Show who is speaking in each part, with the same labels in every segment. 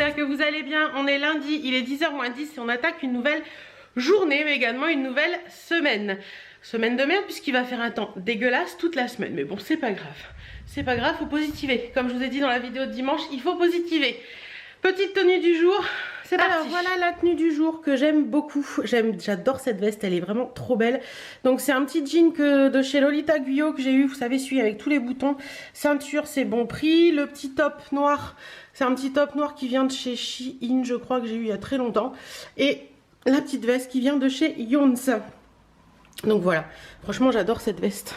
Speaker 1: j'espère que vous allez bien. On est lundi, il est 10h moins 10 et on attaque une nouvelle journée, mais également une nouvelle semaine. Semaine de merde puisqu'il va faire un temps dégueulasse toute la semaine, mais bon c'est pas grave. C'est pas grave, faut positiver. Comme je vous ai dit dans la vidéo de dimanche, il faut positiver. Petite tenue du jour, c'est parti. Alors voilà la tenue du jour que j'aime beaucoup. J'adore cette veste, elle est vraiment trop belle. Donc c'est un petit jean de chez Lolita Guyot que j'ai eu, vous savez, celui avec tous les boutons. Ceinture, c'est bon prix. Le petit top noir, c'est un petit top noir qui vient de chez Shein, je crois, que j'ai eu il y a très longtemps. Et la petite veste qui vient de chez Younes. Donc voilà, franchement j'adore cette veste.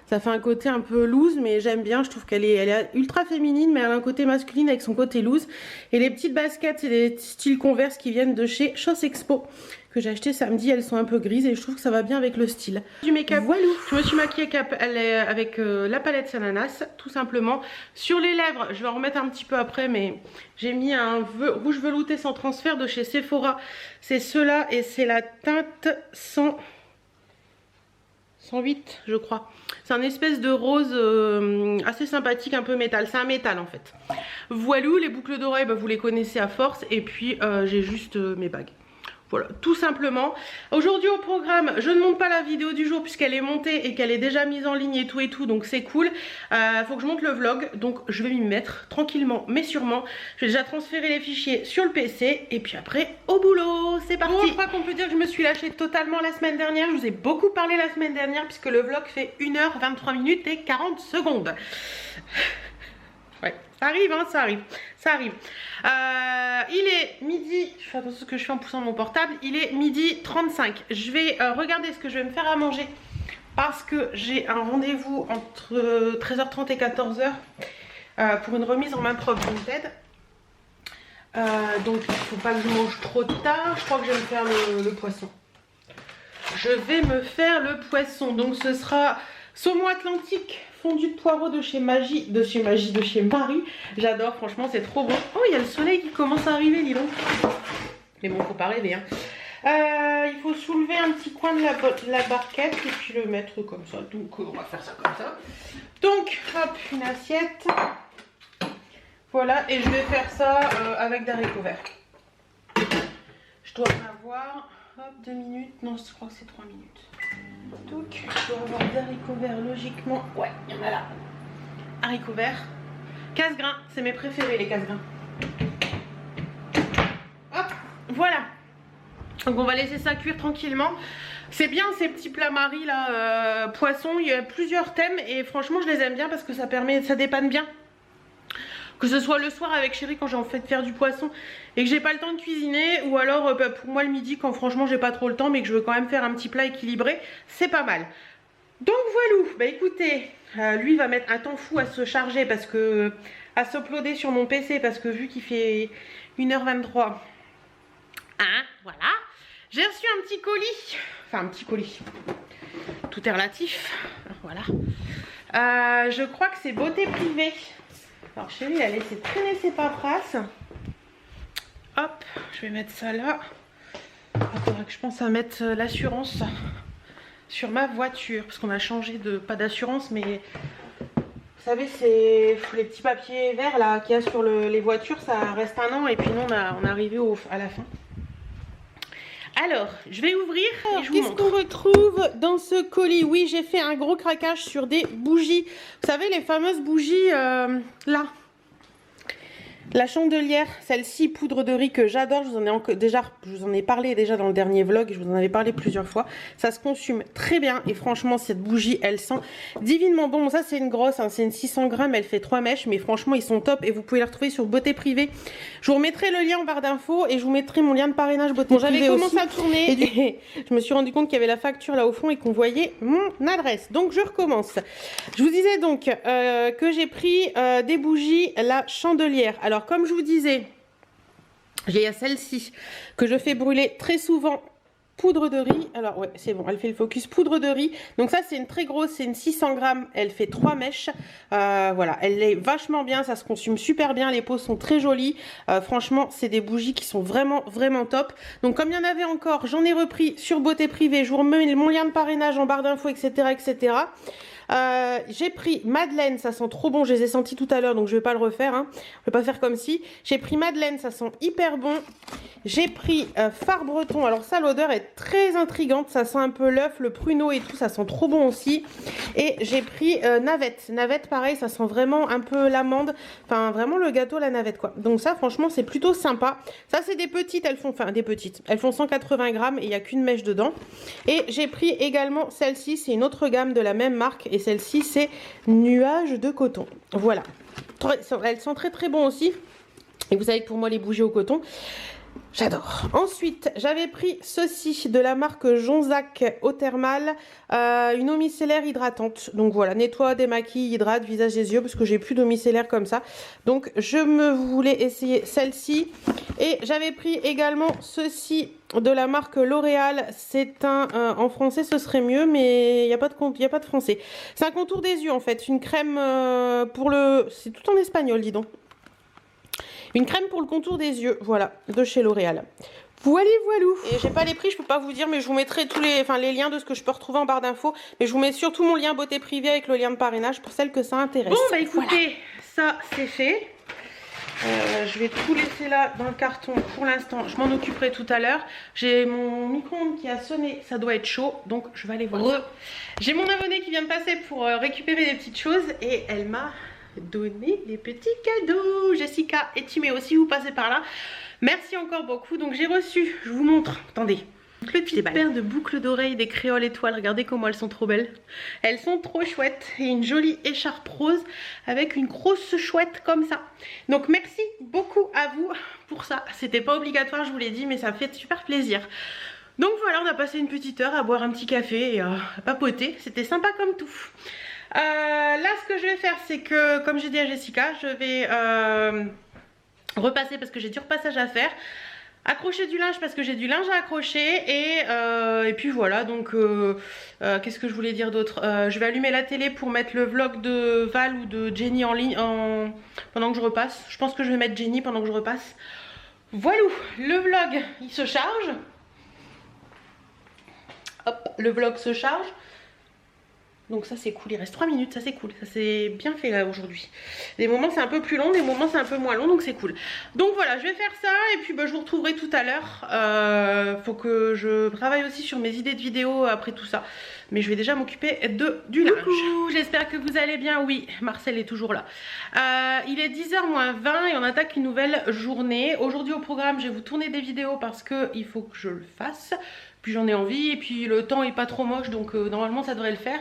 Speaker 1: Ça fait un côté un peu loose, mais j'aime bien. Je trouve qu'elle est ultra féminine, mais elle a un côté masculine avec son côté loose. Et les petites baskets, c'est des styles Converse qui viennent de chez Chausse Expo, que j'ai acheté samedi. Elles sont un peu grises et je trouve que ça va bien avec le style. Du make-up, voilà. Je me suis maquillée avec la palette Sananas, tout simplement. Sur les lèvres, je vais en remettre un petit peu après, mais j'ai mis un rouge velouté sans transfert de chez Sephora. C'est ceux-là et c'est la teinte 108, je crois. C'est un espèce de rose assez sympathique, un peu métal. C'est un métal en fait. Voilà, les boucles d'oreilles, bah, vous les connaissez à force. Et puis j'ai juste mes bagues. Voilà, tout simplement. Aujourd'hui au programme, je ne monte pas la vidéo du jour puisqu'elle est montée et qu'elle est déjà mise en ligne et tout, donc c'est cool. Faut que je monte le vlog, donc je vais m'y mettre tranquillement mais sûrement. Je vais déjà transférer les fichiers sur le PC et puis après au boulot, c'est parti. Bon, je crois qu'on peut dire que je me suis lâchée totalement la semaine dernière. Je vous ai beaucoup parlé la semaine dernière puisque le vlog fait 1h23 minutes et 40 secondes. Ouais, ça arrive, hein, ça arrive. Ça arrive. Il est midi, je fais attention à ce que je fais en poussant mon portable. Il est midi 35. Je vais regarder ce que je vais me faire à manger parce que j'ai un rendez-vous entre 13h30 et 14h pour une remise en main propre Vinted. Donc il ne faut pas que je mange trop tard. Je crois que je vais me faire le poisson. Je vais me faire le poisson. Donc ce sera saumon atlantique fondu de poireaux de chez Marie. J'adore, franchement c'est trop bon. Oh, il y a le soleil qui commence à arriver, dis donc. Mais bon, faut pas rêver, hein. Il faut soulever un petit coin de la barquette et puis le mettre comme ça. Donc on va faire ça comme ça. Donc hop, une assiette. Voilà, et je vais faire ça avec des haricots verts. Je dois en avoir, hop, 2 minutes. Non, je crois que c'est 3 minutes. Donc, je dois avoir des haricots verts logiquement. Ouais, il y en a là. Haricots verts. Casse-grains, c'est mes préférés les casse-grains. Hop, voilà. Donc on va laisser ça cuire tranquillement. C'est bien ces petits plats Marie là, poisson. Il y a plusieurs thèmes et franchement je les aime bien parce que ça dépanne bien. Que ce soit le soir avec chérie quand j'ai envie de faire du poisson et que j'ai pas le temps de cuisiner, ou alors pour moi le midi quand franchement j'ai pas trop le temps mais que je veux quand même faire un petit plat équilibré, c'est pas mal. Donc voilà, bah écoutez, lui va mettre un temps fou à se charger parce que à s'uploader sur mon PC parce que vu qu'il fait 1h23, hein, voilà. J'ai reçu un petit colis, enfin un petit colis, tout est relatif, voilà. Je crois que c'est beauté privée. Alors chérie, elle a laissé traîner ses paperasses. Hop, je vais mettre ça là. Il faudra que je pense à mettre l'assurance sur ma voiture. Parce qu'on a changé de, pas d'assurance, mais vous savez, c'est les petits papiers verts là qu'il y a sur les voitures, ça reste 1 an et puis nous on est arrivé à la fin. Alors, je vais ouvrir et je vous montre. Qu'est-ce qu'on retrouve dans ce colis? Oui, j'ai fait un gros craquage sur des bougies. Vous savez, les fameuses bougies là. La chandelière, celle-ci, poudre de riz que j'adore. Je vous en ai parlé déjà dans le dernier vlog. Je vous en avais parlé plusieurs fois. Ça se consume très bien. Et franchement, cette bougie, elle sent divinement bon. Ça, c'est une grosse, hein, c'est une 600 grammes. Elle fait 3 mèches. Mais franchement, ils sont top. Et vous pouvez la retrouver sur Beauté Privée. Je vous remettrai le lien en barre d'infos. Et je vous mettrai mon lien de parrainage Beauté Privée. J'avais commencé à tourner. Et je me suis rendu compte qu'il y avait la facture là au fond et qu'on voyait mon adresse. Donc, je recommence. Je vous disais donc que j'ai pris des bougies, la chandelière. Alors, comme je vous disais, j'ai celle-ci que je fais brûler très souvent, poudre de riz. Alors ouais, c'est bon, elle fait le focus, poudre de riz. Donc ça, c'est une très grosse, c'est une 600 grammes. Elle fait 3 mèches. Voilà, elle est vachement bien, ça se consume super bien. Les peaux sont très jolies. Franchement, c'est des bougies qui sont vraiment, vraiment top. Donc comme il y en avait encore, j'en ai repris sur Beauté Privée. Je vous remets mon lien de parrainage en barre d'infos, etc., etc. J'ai pris Madeleine, ça sent trop bon, je les ai sentis tout à l'heure donc je vais pas le refaire, hein. Je vais pas faire comme si. J'ai pris Madeleine, ça sent hyper bon. J'ai pris Phare Breton, alors ça l'odeur est très intrigante, ça sent un peu l'œuf, le pruneau et tout, ça sent trop bon aussi. Et j'ai pris Navette, Navette pareil, ça sent vraiment un peu l'amande, enfin vraiment le gâteau la navette quoi. Donc ça franchement c'est plutôt sympa. Ça c'est des petites, elles font, enfin des petites, elles font 180 grammes et il n'y a qu'une mèche dedans. Et j'ai pris également celle-ci, c'est une autre gamme de la même marque et celle-ci c'est Nuage de coton. Voilà, elles sont très très bon aussi. Et vous savez que pour moi les bougies au coton, j'adore. Ensuite, j'avais pris ceci de la marque Jonzac Eau Thermale, une eau micellaire hydratante. Donc voilà, nettoie, démaquille, hydrate, visage et yeux parce que j'ai plus d'eau micellaire comme ça. Donc je me voulais essayer celle-ci. Et j'avais pris également ceci de la marque L'Oréal. C'est un, en français ce serait mieux, mais il n'y a pas de français. C'est un contour des yeux en fait, une crème pour le... C'est tout en espagnol, dis donc. Une crème pour le contour des yeux, voilà, de chez L'Oréal. Voilà, voilou. Et j'ai pas les prix, je peux pas vous dire, mais je vous mettrai tous les liens de ce que je peux retrouver en barre d'infos. Mais je vous mets surtout mon lien beauté privée avec le lien de parrainage pour celles que ça intéresse. Bon, bah écoutez, voilà. Ça c'est fait. Je vais tout laisser là dans le carton pour l'instant. Je m'en occuperai tout à l'heure. J'ai mon micro-ondes qui a sonné, ça doit être chaud, donc je vais aller voir. J'ai mon abonnée qui vient de passer pour récupérer des petites choses et elle m'a donner les petits cadeaux. Jessica et Timé aussi, vous passez par là. Merci encore beaucoup. Donc j'ai reçu, je vous montre, attendez, une petite paire de boucles d'oreilles des créoles étoiles. Regardez comment elles sont trop belles. Elles sont trop chouettes. Et une jolie écharpe rose avec une grosse chouette comme ça. Donc merci beaucoup à vous pour ça. C'était pas obligatoire, je vous l'ai dit, mais ça me fait super plaisir. Donc voilà, on a passé une petite heure à boire un petit café et à papoter. C'était sympa comme tout. Là ce que je vais faire c'est que comme j'ai dit à Jessica, je vais repasser parce que j'ai du repassage à faire, accrocher du linge parce que j'ai du linge à accrocher et puis voilà. Donc qu'est-ce que je voulais dire d'autre, je vais allumer la télé pour mettre le vlog de Val ou de Jenny en ligne pendant que je repasse. Je pense que je vais mettre Jenny pendant que je repasse. Voilà, le vlog il se charge. Hop, le vlog se charge. Donc ça c'est cool, il reste 3 minutes, ça c'est cool, ça c'est bien fait là aujourd'hui. Des moments c'est un peu plus long, des moments c'est un peu moins long, donc c'est cool. Donc voilà, je vais faire ça et puis bah, je vous retrouverai tout à l'heure. Faut que je travaille aussi sur mes idées de vidéos après tout ça. Mais je vais déjà m'occuper du linge. J'espère que vous allez bien. Oui, Marcel est toujours là. Il est 10h moins 20 et on attaque une nouvelle journée. Aujourd'hui au programme, je vais vous tourner des vidéos parce qu'il faut que je le fasse. Puis j'en ai envie et puis le temps est pas trop moche donc normalement ça devrait le faire.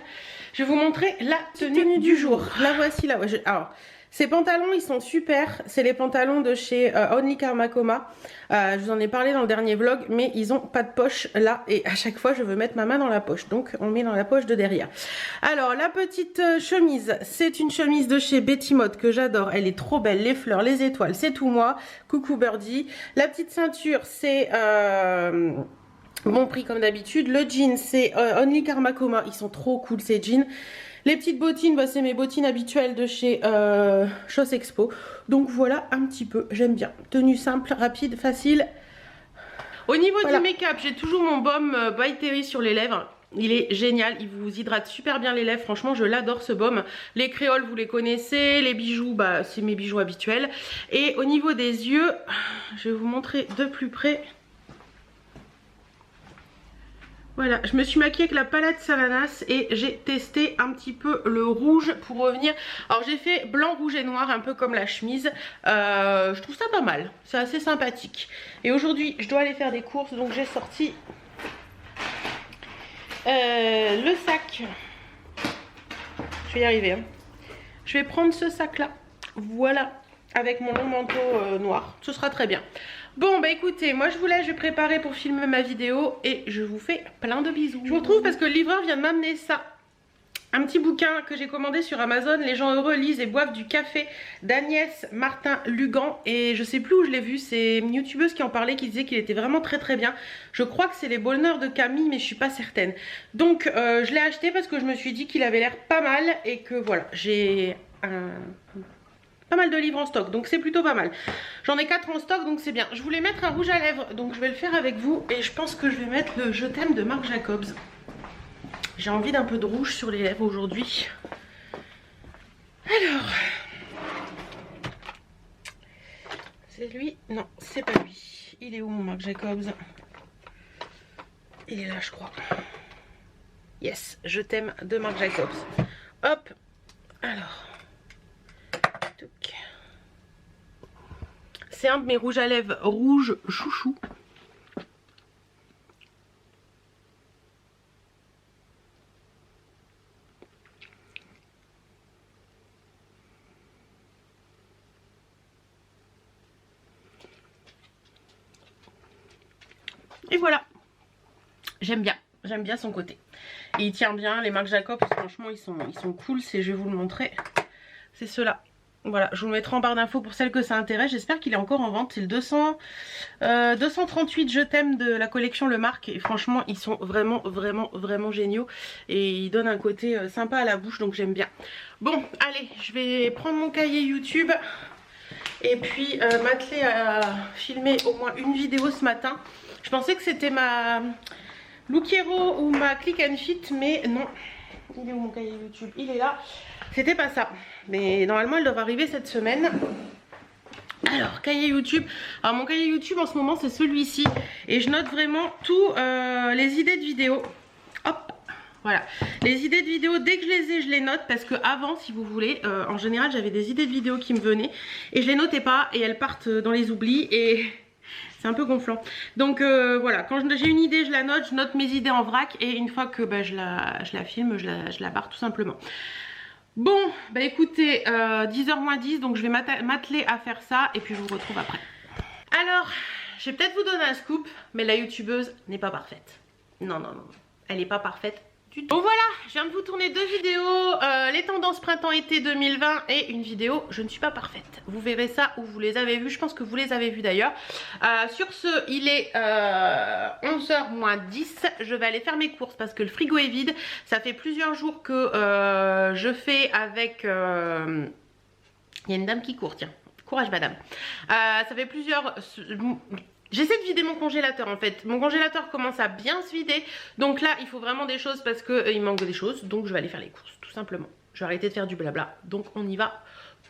Speaker 1: Je vais vous montrer la tenue du jour. La voici là. Alors ces pantalons ils sont super. C'est les pantalons de chez Only Karmakoma. Je vous en ai parlé dans le dernier vlog mais ils ont pas de poche là et à chaque fois je veux mettre ma main dans la poche. Donc on met dans la poche de derrière. Alors la petite chemise, c'est une chemise de chez Betty Mode que j'adore. Elle est trop belle. Les fleurs, les étoiles, c'est tout moi. Coucou Birdie. La petite ceinture c'est... bon prix comme d'habitude. Le jean c'est Only Karmakoma. Ils sont trop cool ces jeans. Les petites bottines, bah, c'est mes bottines habituelles de chez Chausse Expo. Donc voilà un petit peu, j'aime bien. Tenue simple, rapide, facile. Au niveau du make-up, j'ai toujours mon baume By Terry sur les lèvres. Il est génial, il vous hydrate super bien les lèvres, franchement je l'adore ce baume. Les créoles vous les connaissez, les bijoux bah c'est mes bijoux habituels. Et au niveau des yeux, je vais vous montrer de plus près. Voilà, je me suis maquillée avec la palette Savanas et j'ai testé un petit peu le rouge pour revenir. Alors j'ai fait blanc, rouge et noir un peu comme la chemise. Je trouve ça pas mal, c'est assez sympathique. Et aujourd'hui je dois aller faire des courses donc j'ai sorti le sac. Je vais y arriver hein. Je vais prendre ce sac là, voilà, avec mon long manteau noir, ce sera très bien. Bon bah écoutez, moi je vous laisse, je vais préparer pour filmer ma vidéo et je vous fais plein de bisous. Je vous retrouve parce que le livreur vient de m'amener ça. Un petit bouquin que j'ai commandé sur Amazon, Les gens heureux lisent et boivent du café d'Agnès Martin-Lugan. Et je sais plus où je l'ai vu, c'est une youtubeuse qui en parlait, qui disait qu'il était vraiment très très bien. Je crois que c'est les bonheurs de Camille mais je suis pas certaine. Donc je l'ai acheté parce que je me suis dit qu'il avait l'air pas mal et que voilà, j'ai pas mal de livres en stock donc c'est plutôt pas mal. J'en ai 4 en stock donc c'est bien. Je voulais mettre un rouge à lèvres donc je vais le faire avec vous et je pense que je vais mettre le Je t'aime de Marc Jacobs. J'ai envie d'un peu de rouge sur les lèvres aujourd'hui. Alors, c'est lui? Non, c'est pas lui. Il est où mon Marc Jacobs? Il est là, je crois. Yes, je t'aime de Marc Jacobs. Hop, alors. C'est un de mes rouges à lèvres rouge chouchou. Et voilà, j'aime bien son côté. Et il tient bien, les Marc Jacobs, franchement ils sont cool, je vais vous le montrer. C'est ceux-là. Voilà, je vous le mettrai en barre d'infos pour celles que ça intéresse. J'espère qu'il est encore en vente. C'est le 238 je t'aime de la collection Le Marc. Et franchement, ils sont vraiment géniaux. Et ils donnent un côté sympa à la bouche, donc j'aime bien. Bon, allez, je vais prendre mon cahier YouTube. Et puis m'atteler à filmer au moins une vidéo ce matin. Je pensais que c'était ma Look Hero ou ma Click and Fit, mais non. Il est où mon cahier YouTube? Il est là. C'était pas ça, mais normalement elle devrait arriver cette semaine. Alors, cahier YouTube. Alors mon cahier YouTube en ce moment c'est celui-ci. Et je note vraiment tous les idées de vidéos. Hop, voilà. Les idées de vidéos, dès que je les ai, je les note. Parce que avant, si vous voulez, en général j'avais des idées de vidéos qui me venaient. Et je les notais pas et elles partent dans les oublis. Et c'est un peu gonflant. Donc voilà, quand j'ai une idée, je la note. Je note mes idées en vrac. Et une fois que je la filme, je la barre tout simplement. Bon, bah écoutez, 10h moins 10, donc je vais m'atteler à faire ça et puis je vous retrouve après. Alors, je vais peut-être vous donner un scoop, mais la youtubeuse n'est pas parfaite. Non, elle n'est pas parfaite du tout. Bon voilà, je viens de vous tourner 2 vidéos, les tendances printemps-été 2020 et une vidéo je ne suis pas parfaite. Vous verrez ça ou vous les avez vues, je pense que vous les avez vues d'ailleurs. Sur ce, il est 11h moins 10, je vais aller faire mes courses parce que le frigo est vide. Ça fait plusieurs jours que je fais avec... Il y a une dame qui court, tiens. Courage madame. Ça fait plusieurs... J'essaie de vider mon congélateur en fait. Mon congélateur commence à bien se vider. Donc là il faut vraiment des choses parce qu'il manque des choses. Donc je vais aller faire les courses tout simplement. Je vais arrêter de faire du blabla. Donc on y va.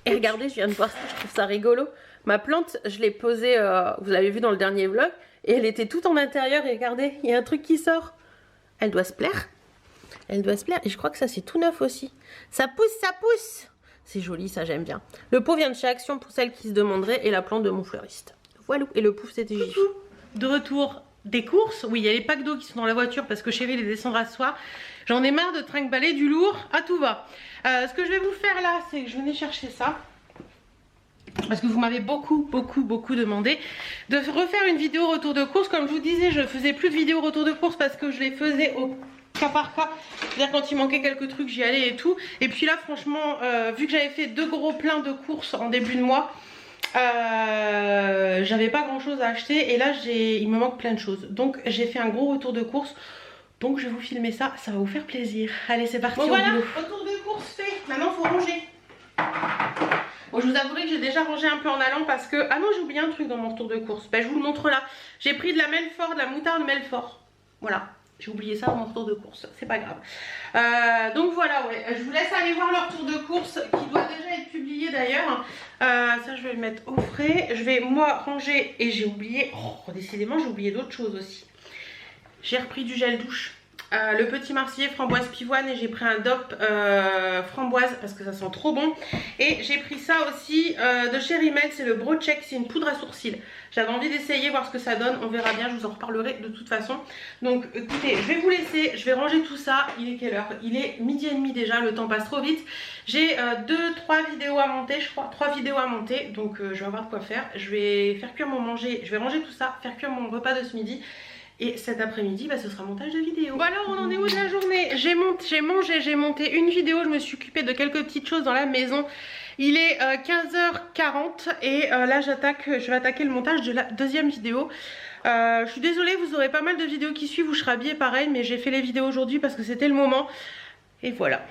Speaker 1: Et regardez, je viens de voir ça, je trouve ça rigolo. Ma plante, je l'ai posée, vous l'avez vu dans le dernier vlog. Et elle était toute en intérieur et regardez, il y a un truc qui sort. Elle doit se plaire. Elle doit se plaire. Et je crois que ça c'est tout neuf aussi. Ça pousse, ça pousse. C'est joli, ça j'aime bien. Le pot vient de chez Action pour celles qui se demanderaient. Et la plante de mon fleuriste. Voilà, et le pouf c'était Gigi. De retour des courses. Oui, il y a les packs d'eau qui sont dans la voiture parce que chérie les descendra ce soir. J'en ai marre de trinque-baller du lourd à tout va. Ce que je vais vous faire là, c'est que je venais chercher ça. Parce que vous m'avez beaucoup demandé de refaire une vidéo retour de course. Comme je vous disais, je faisais plus de vidéos retour de course parce que je les faisais au cas par cas. C'est-à-dire quand il manquait quelques trucs, j'y allais et tout. Et puis là, franchement, vu que j'avais fait 2 gros pleins de courses en début de mois, j'avais pas grand chose à acheter et là il me manque plein de choses, donc j'ai fait un gros retour de course, donc je vais vous filmer ça, ça va vous faire plaisir. Allez c'est parti. Bon voilà, retour de course fait, maintenant faut ranger. Bon je vous avouerai que j'ai déjà rangé un peu en allant parce que, ah non j'ai oublié un truc dans mon retour de course, ben, je vous le montre là. J'ai pris de la Melfort, de la moutarde Melfort, voilà. J'ai oublié ça dans mon retour de course, c'est pas grave. Donc voilà, ouais. Je vous laisse aller voir leur retour de course qui doit déjà être publié d'ailleurs. Ça je vais le mettre au frais. Je vais moi ranger et j'ai oublié, oh, décidément j'ai oublié d'autres choses aussi. J'ai repris du gel douche. Le petit marseillais framboise pivoine et j'ai pris un DOP framboise parce que ça sent trop bon. Et j'ai pris ça aussi de chez Rimmel, c'est le Brow Check, c'est une poudre à sourcils. J'avais envie d'essayer, voir ce que ça donne, on verra bien, je vous en reparlerai de toute façon. Donc écoutez, je vais vous laisser, je vais ranger tout ça. Il est quelle heure? Il est 12h30 déjà, le temps passe trop vite. J'ai 2-3 vidéos à monter, je crois, 3 vidéos à monter, donc je vais avoir de quoi faire. Je vais faire cuire mon manger, je vais ranger tout ça, faire cuire mon repas de ce midi. Et cet après-midi, bah, ce sera montage de vidéo. Voilà, on en est où de la journée? J'ai mangé, j'ai monté une vidéo, je me suis occupée de quelques petites choses dans la maison. Il est 15h40 et là je vais attaquer le montage de la deuxième vidéo. Je suis désolée, vous aurez pas mal de vidéos qui suivent où je serai habillée pareil, mais j'ai fait les vidéos aujourd'hui parce que c'était le moment. Et voilà.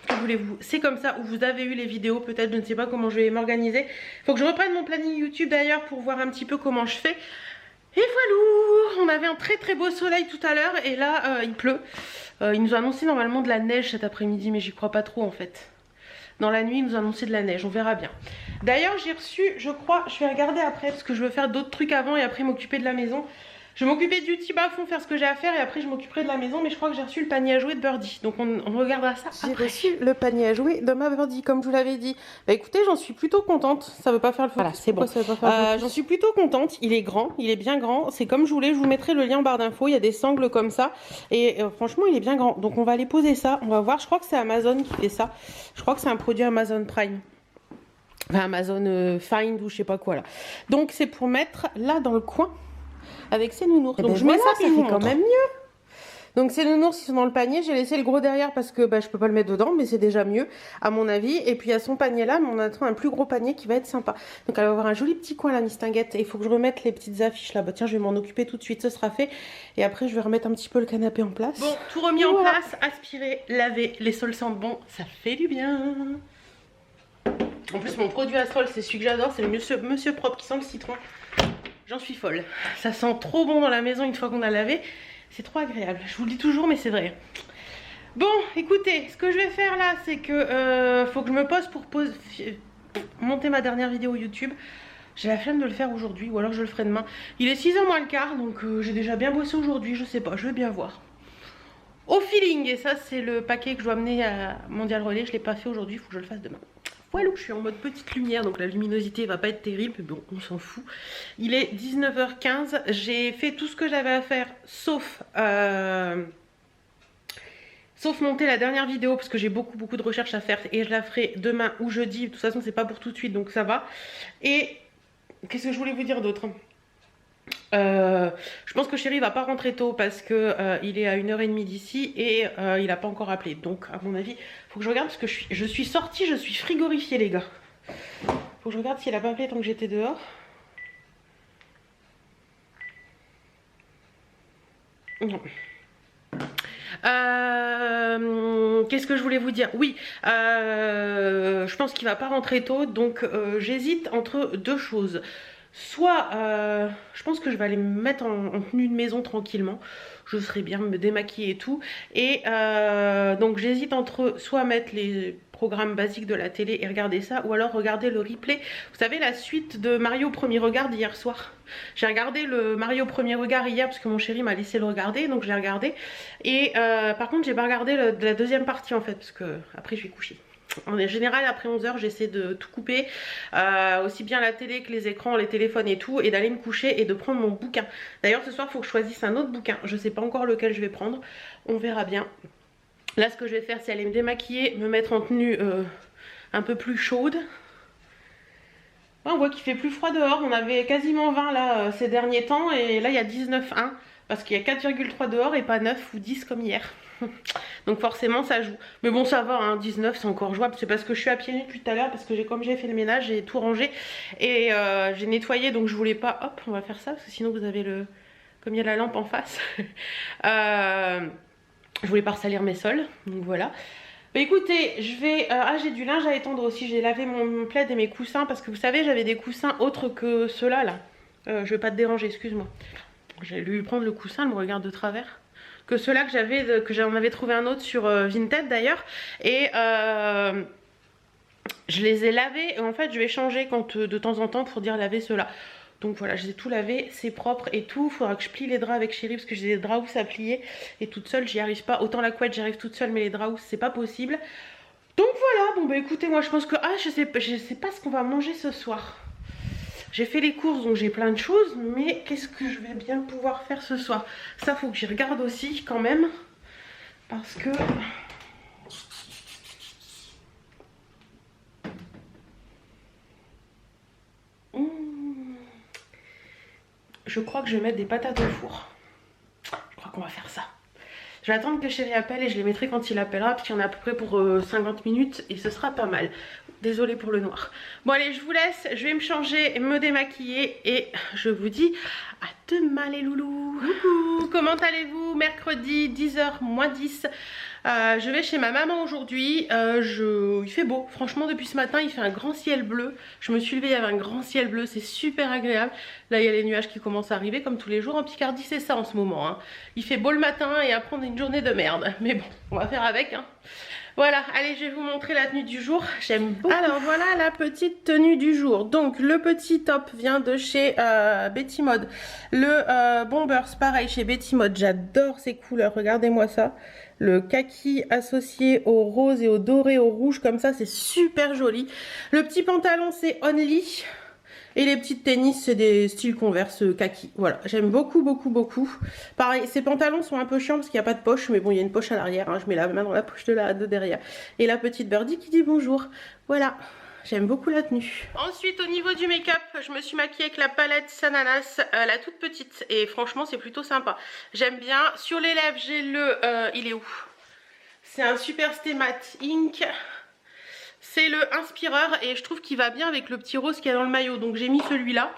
Speaker 1: Que voulez-vous? C'est comme ça, où vous avez eu les vidéos, peut-être, je ne sais pas comment je vais m'organiser. Il faut que je reprenne mon planning YouTube d'ailleurs pour voir un petit peu comment je fais. Et voilà, on avait un très beau soleil tout à l'heure et là il pleut. Il nous a annoncé normalement de la neige cet après-midi mais j'y crois pas trop en fait. Dans la nuit, ils nous annonçaient de la neige, on verra bien. D'ailleurs, j'ai reçu, je crois, je vais regarder après parce que je veux faire d'autres trucs avant et après m'occuper de la maison. Je vais m'occuper du petit bas-fond, faire ce que j'ai à faire et après je m'occuperai de la maison. Mais je crois que j'ai reçu le panier à jouer de Birdie. Donc on regardera ça. J'ai reçu le panier à jouer de ma Birdie, comme je vous l'avais dit. Bah écoutez, j'en suis plutôt contente. Ça veut pas faire le focus. Voilà, c'est bon. J'en suis plutôt contente. Il est grand, il est bien grand. C'est comme je voulais, je vous mettrai le lien en barre d'infos. Il y a des sangles comme ça. Et franchement, il est bien grand. Donc on va aller poser ça. On va voir. Je crois que c'est Amazon qui fait ça. Je crois que c'est un produit Amazon Prime. Enfin, Amazon Find ou je sais pas quoi là. Donc c'est pour mettre là dans le coin. Avec ces nounours. Donc je mets ça, ça fait quand même mieux. Donc ces nounours ils sont dans le panier. J'ai laissé le gros derrière parce que je peux pas le mettre dedans, mais c'est déjà mieux à mon avis. Et puis il y a son panier là, mais on attend un plus gros panier qui va être sympa. Donc elle va avoir un joli petit coin là, Mistinguette. Et il faut que je remette les petites affiches là. Bah tiens, je vais m'en occuper tout de suite, ce sera fait. Et après je vais remettre un petit peu le canapé en place. Bon, tout remis en place, aspirer, laver, les sols sentent bon, ça fait du bien. En plus mon produit à sol, c'est celui que j'adore, c'est le Monsieur Propre qui sent le citron. J'en suis folle. Ça sent trop bon dans la maison une fois qu'on a lavé. C'est trop agréable. Je vous le dis toujours, mais c'est vrai. Bon, écoutez, ce que je vais faire là, c'est que faut que je me pose pour monter ma dernière vidéo YouTube. J'ai la flemme de le faire aujourd'hui, ou alors je le ferai demain. Il est 6h moins le quart, donc j'ai déjà bien bossé aujourd'hui. Je sais pas, je vais bien voir. Au feeling, et ça c'est le paquet que je dois amener à Mondial Relais. Je l'ai pas fait aujourd'hui, il faut que je le fasse demain. Voilà, je suis en mode petite lumière, donc la luminosité va pas être terrible, mais bon, on s'en fout. Il est 19h15, j'ai fait tout ce que j'avais à faire, sauf monter la dernière vidéo, parce que j'ai beaucoup de recherches à faire, et je la ferai demain ou jeudi, de toute façon c'est pas pour tout de suite, donc ça va. Et qu'est-ce que je voulais vous dire d'autre ? Je pense que Chéri va pas rentrer tôt parce que il est à 1h30 d'ici et il a pas encore appelé. Donc à mon avis, faut que je regarde parce que je suis sortie, je suis frigorifiée les gars. Faut que je regarde s'il a pas appelé tant que j'étais dehors. Non. Qu'est-ce que je voulais vous dire? Oui, je pense qu'il va pas rentrer tôt, donc j'hésite entre deux choses. Soit, je pense que je vais aller me mettre en tenue de maison tranquillement. Je serai bien, me démaquiller et tout. Et donc j'hésite entre soit mettre les programmes basiques de la télé et regarder ça, ou alors regarder le replay. Vous savez, la suite de Mario Premier Regard d'hier soir. J'ai regardé le Mario Premier Regard hier parce que mon chéri m'a laissé le regarder, donc j'ai regardé. Et par contre, j'ai pas regardé la deuxième partie en fait, parce que après je vais coucher. En général, après 11h, j'essaie de tout couper, aussi bien la télé que les écrans, les téléphones et tout, et d'aller me coucher et de prendre mon bouquin. D'ailleurs, ce soir, il faut que je choisisse un autre bouquin. Je sais pas encore lequel je vais prendre, on verra bien. Là, ce que je vais faire, c'est aller me démaquiller, me mettre en tenue un peu plus chaude. Ouais, on voit qu'il fait plus froid dehors, on avait quasiment 20 là ces derniers temps, et là, il y a 19,1, parce qu'il y a 4,3 dehors et pas 9 ou 10 comme hier. Donc forcément ça joue. Mais bon ça va, hein, 19 c'est encore jouable. C'est parce que je suis à pieds nus depuis tout à l'heure. Parce que comme j'ai fait le ménage, j'ai tout rangé. Et j'ai nettoyé, donc je voulais pas... Hop, on va faire ça. Parce que sinon vous avez le... Comme il y a la lampe en face. Je voulais pas ressalir mes sols. Donc voilà. Bah écoutez, je vais... ah, j'ai du linge à étendre aussi. J'ai lavé mon plaid et mes coussins. Parce que vous savez, j'avais des coussins autres que ceux-là là. Je vais pas te déranger, excuse-moi. J'ai lui prendre le coussin, elle me regarde de travers. Que ceux-là que j'avais, que j'en avais trouvé un autre sur Vinted d'ailleurs. Et je les ai lavés. Et en fait, je vais changer quand, de temps en temps pour dire laver ceux-là. Donc voilà, je les ai tout lavés, c'est propre et tout. Il faudra que je plie les draps avec Chéri parce que j'ai des draps à plier. Et toute seule, j'y arrive pas. Autant la couette, j'y arrive toute seule, mais les draps, c'est pas possible. Donc voilà, bon bah écoutez, moi je pense que... Ah, je sais pas ce qu'on va manger ce soir. J'ai fait les courses, donc j'ai plein de choses, mais qu'est-ce que je vais bien pouvoir faire ce soir? Ça, faut que j'y regarde aussi quand même, parce que... Je crois que je vais mettre des patates au four. Je crois qu'on va faire ça. Je vais attendre que Chéri appelle et je les mettrai quand il appellera, parce qu'il y en a à peu près pour 50 minutes et ce sera pas mal. Désolée pour le noir. Bon allez, je vous laisse, je vais me changer, me démaquiller et je vous dis à demain les loulous. Coucou, comment allez-vous? Mercredi 10h moins 10. Je vais chez ma maman aujourd'hui. Il fait beau. Franchement, depuis ce matin, il fait un grand ciel bleu. Je me suis levée, il y avait un grand ciel bleu. C'est super agréable. Là, il y a les nuages qui commencent à arriver, comme tous les jours. En Picardie, c'est ça en ce moment. Hein. Il fait beau le matin et après, on a une journée de merde. Mais bon, on va faire avec. Hein. Voilà, allez, je vais vous montrer la tenue du jour. J'aime beaucoup. Alors, voilà la petite tenue du jour. Donc, le petit top vient de chez Betty Mode. Le Bombers, pareil, chez Betty Mode. J'adore ces couleurs. Regardez-moi ça. Le kaki associé au rose et au doré, au rouge, comme ça, c'est super joli. Le petit pantalon, c'est Only. Et les petites tennis, c'est des styles Converse kaki. Voilà, j'aime beaucoup, beaucoup, beaucoup. Pareil, ces pantalons sont un peu chiants parce qu'il n'y a pas de poche. Mais bon, il y a une poche à l'arrière. Hein. Je mets la main dans la poche de derrière. Et la petite Birdie qui dit bonjour. Voilà, j'aime beaucoup la tenue. Ensuite, au niveau du make-up, je me suis maquillée avec la palette Sananas, la toute petite. Et franchement, c'est plutôt sympa. J'aime bien. Sur les lèvres, j'ai le... il est où? C'est un Super Stay Matte Ink. C'est le inspireur et je trouve qu'il va bien avec le petit rose qu'il y a dans le maillot. Donc j'ai mis celui-là.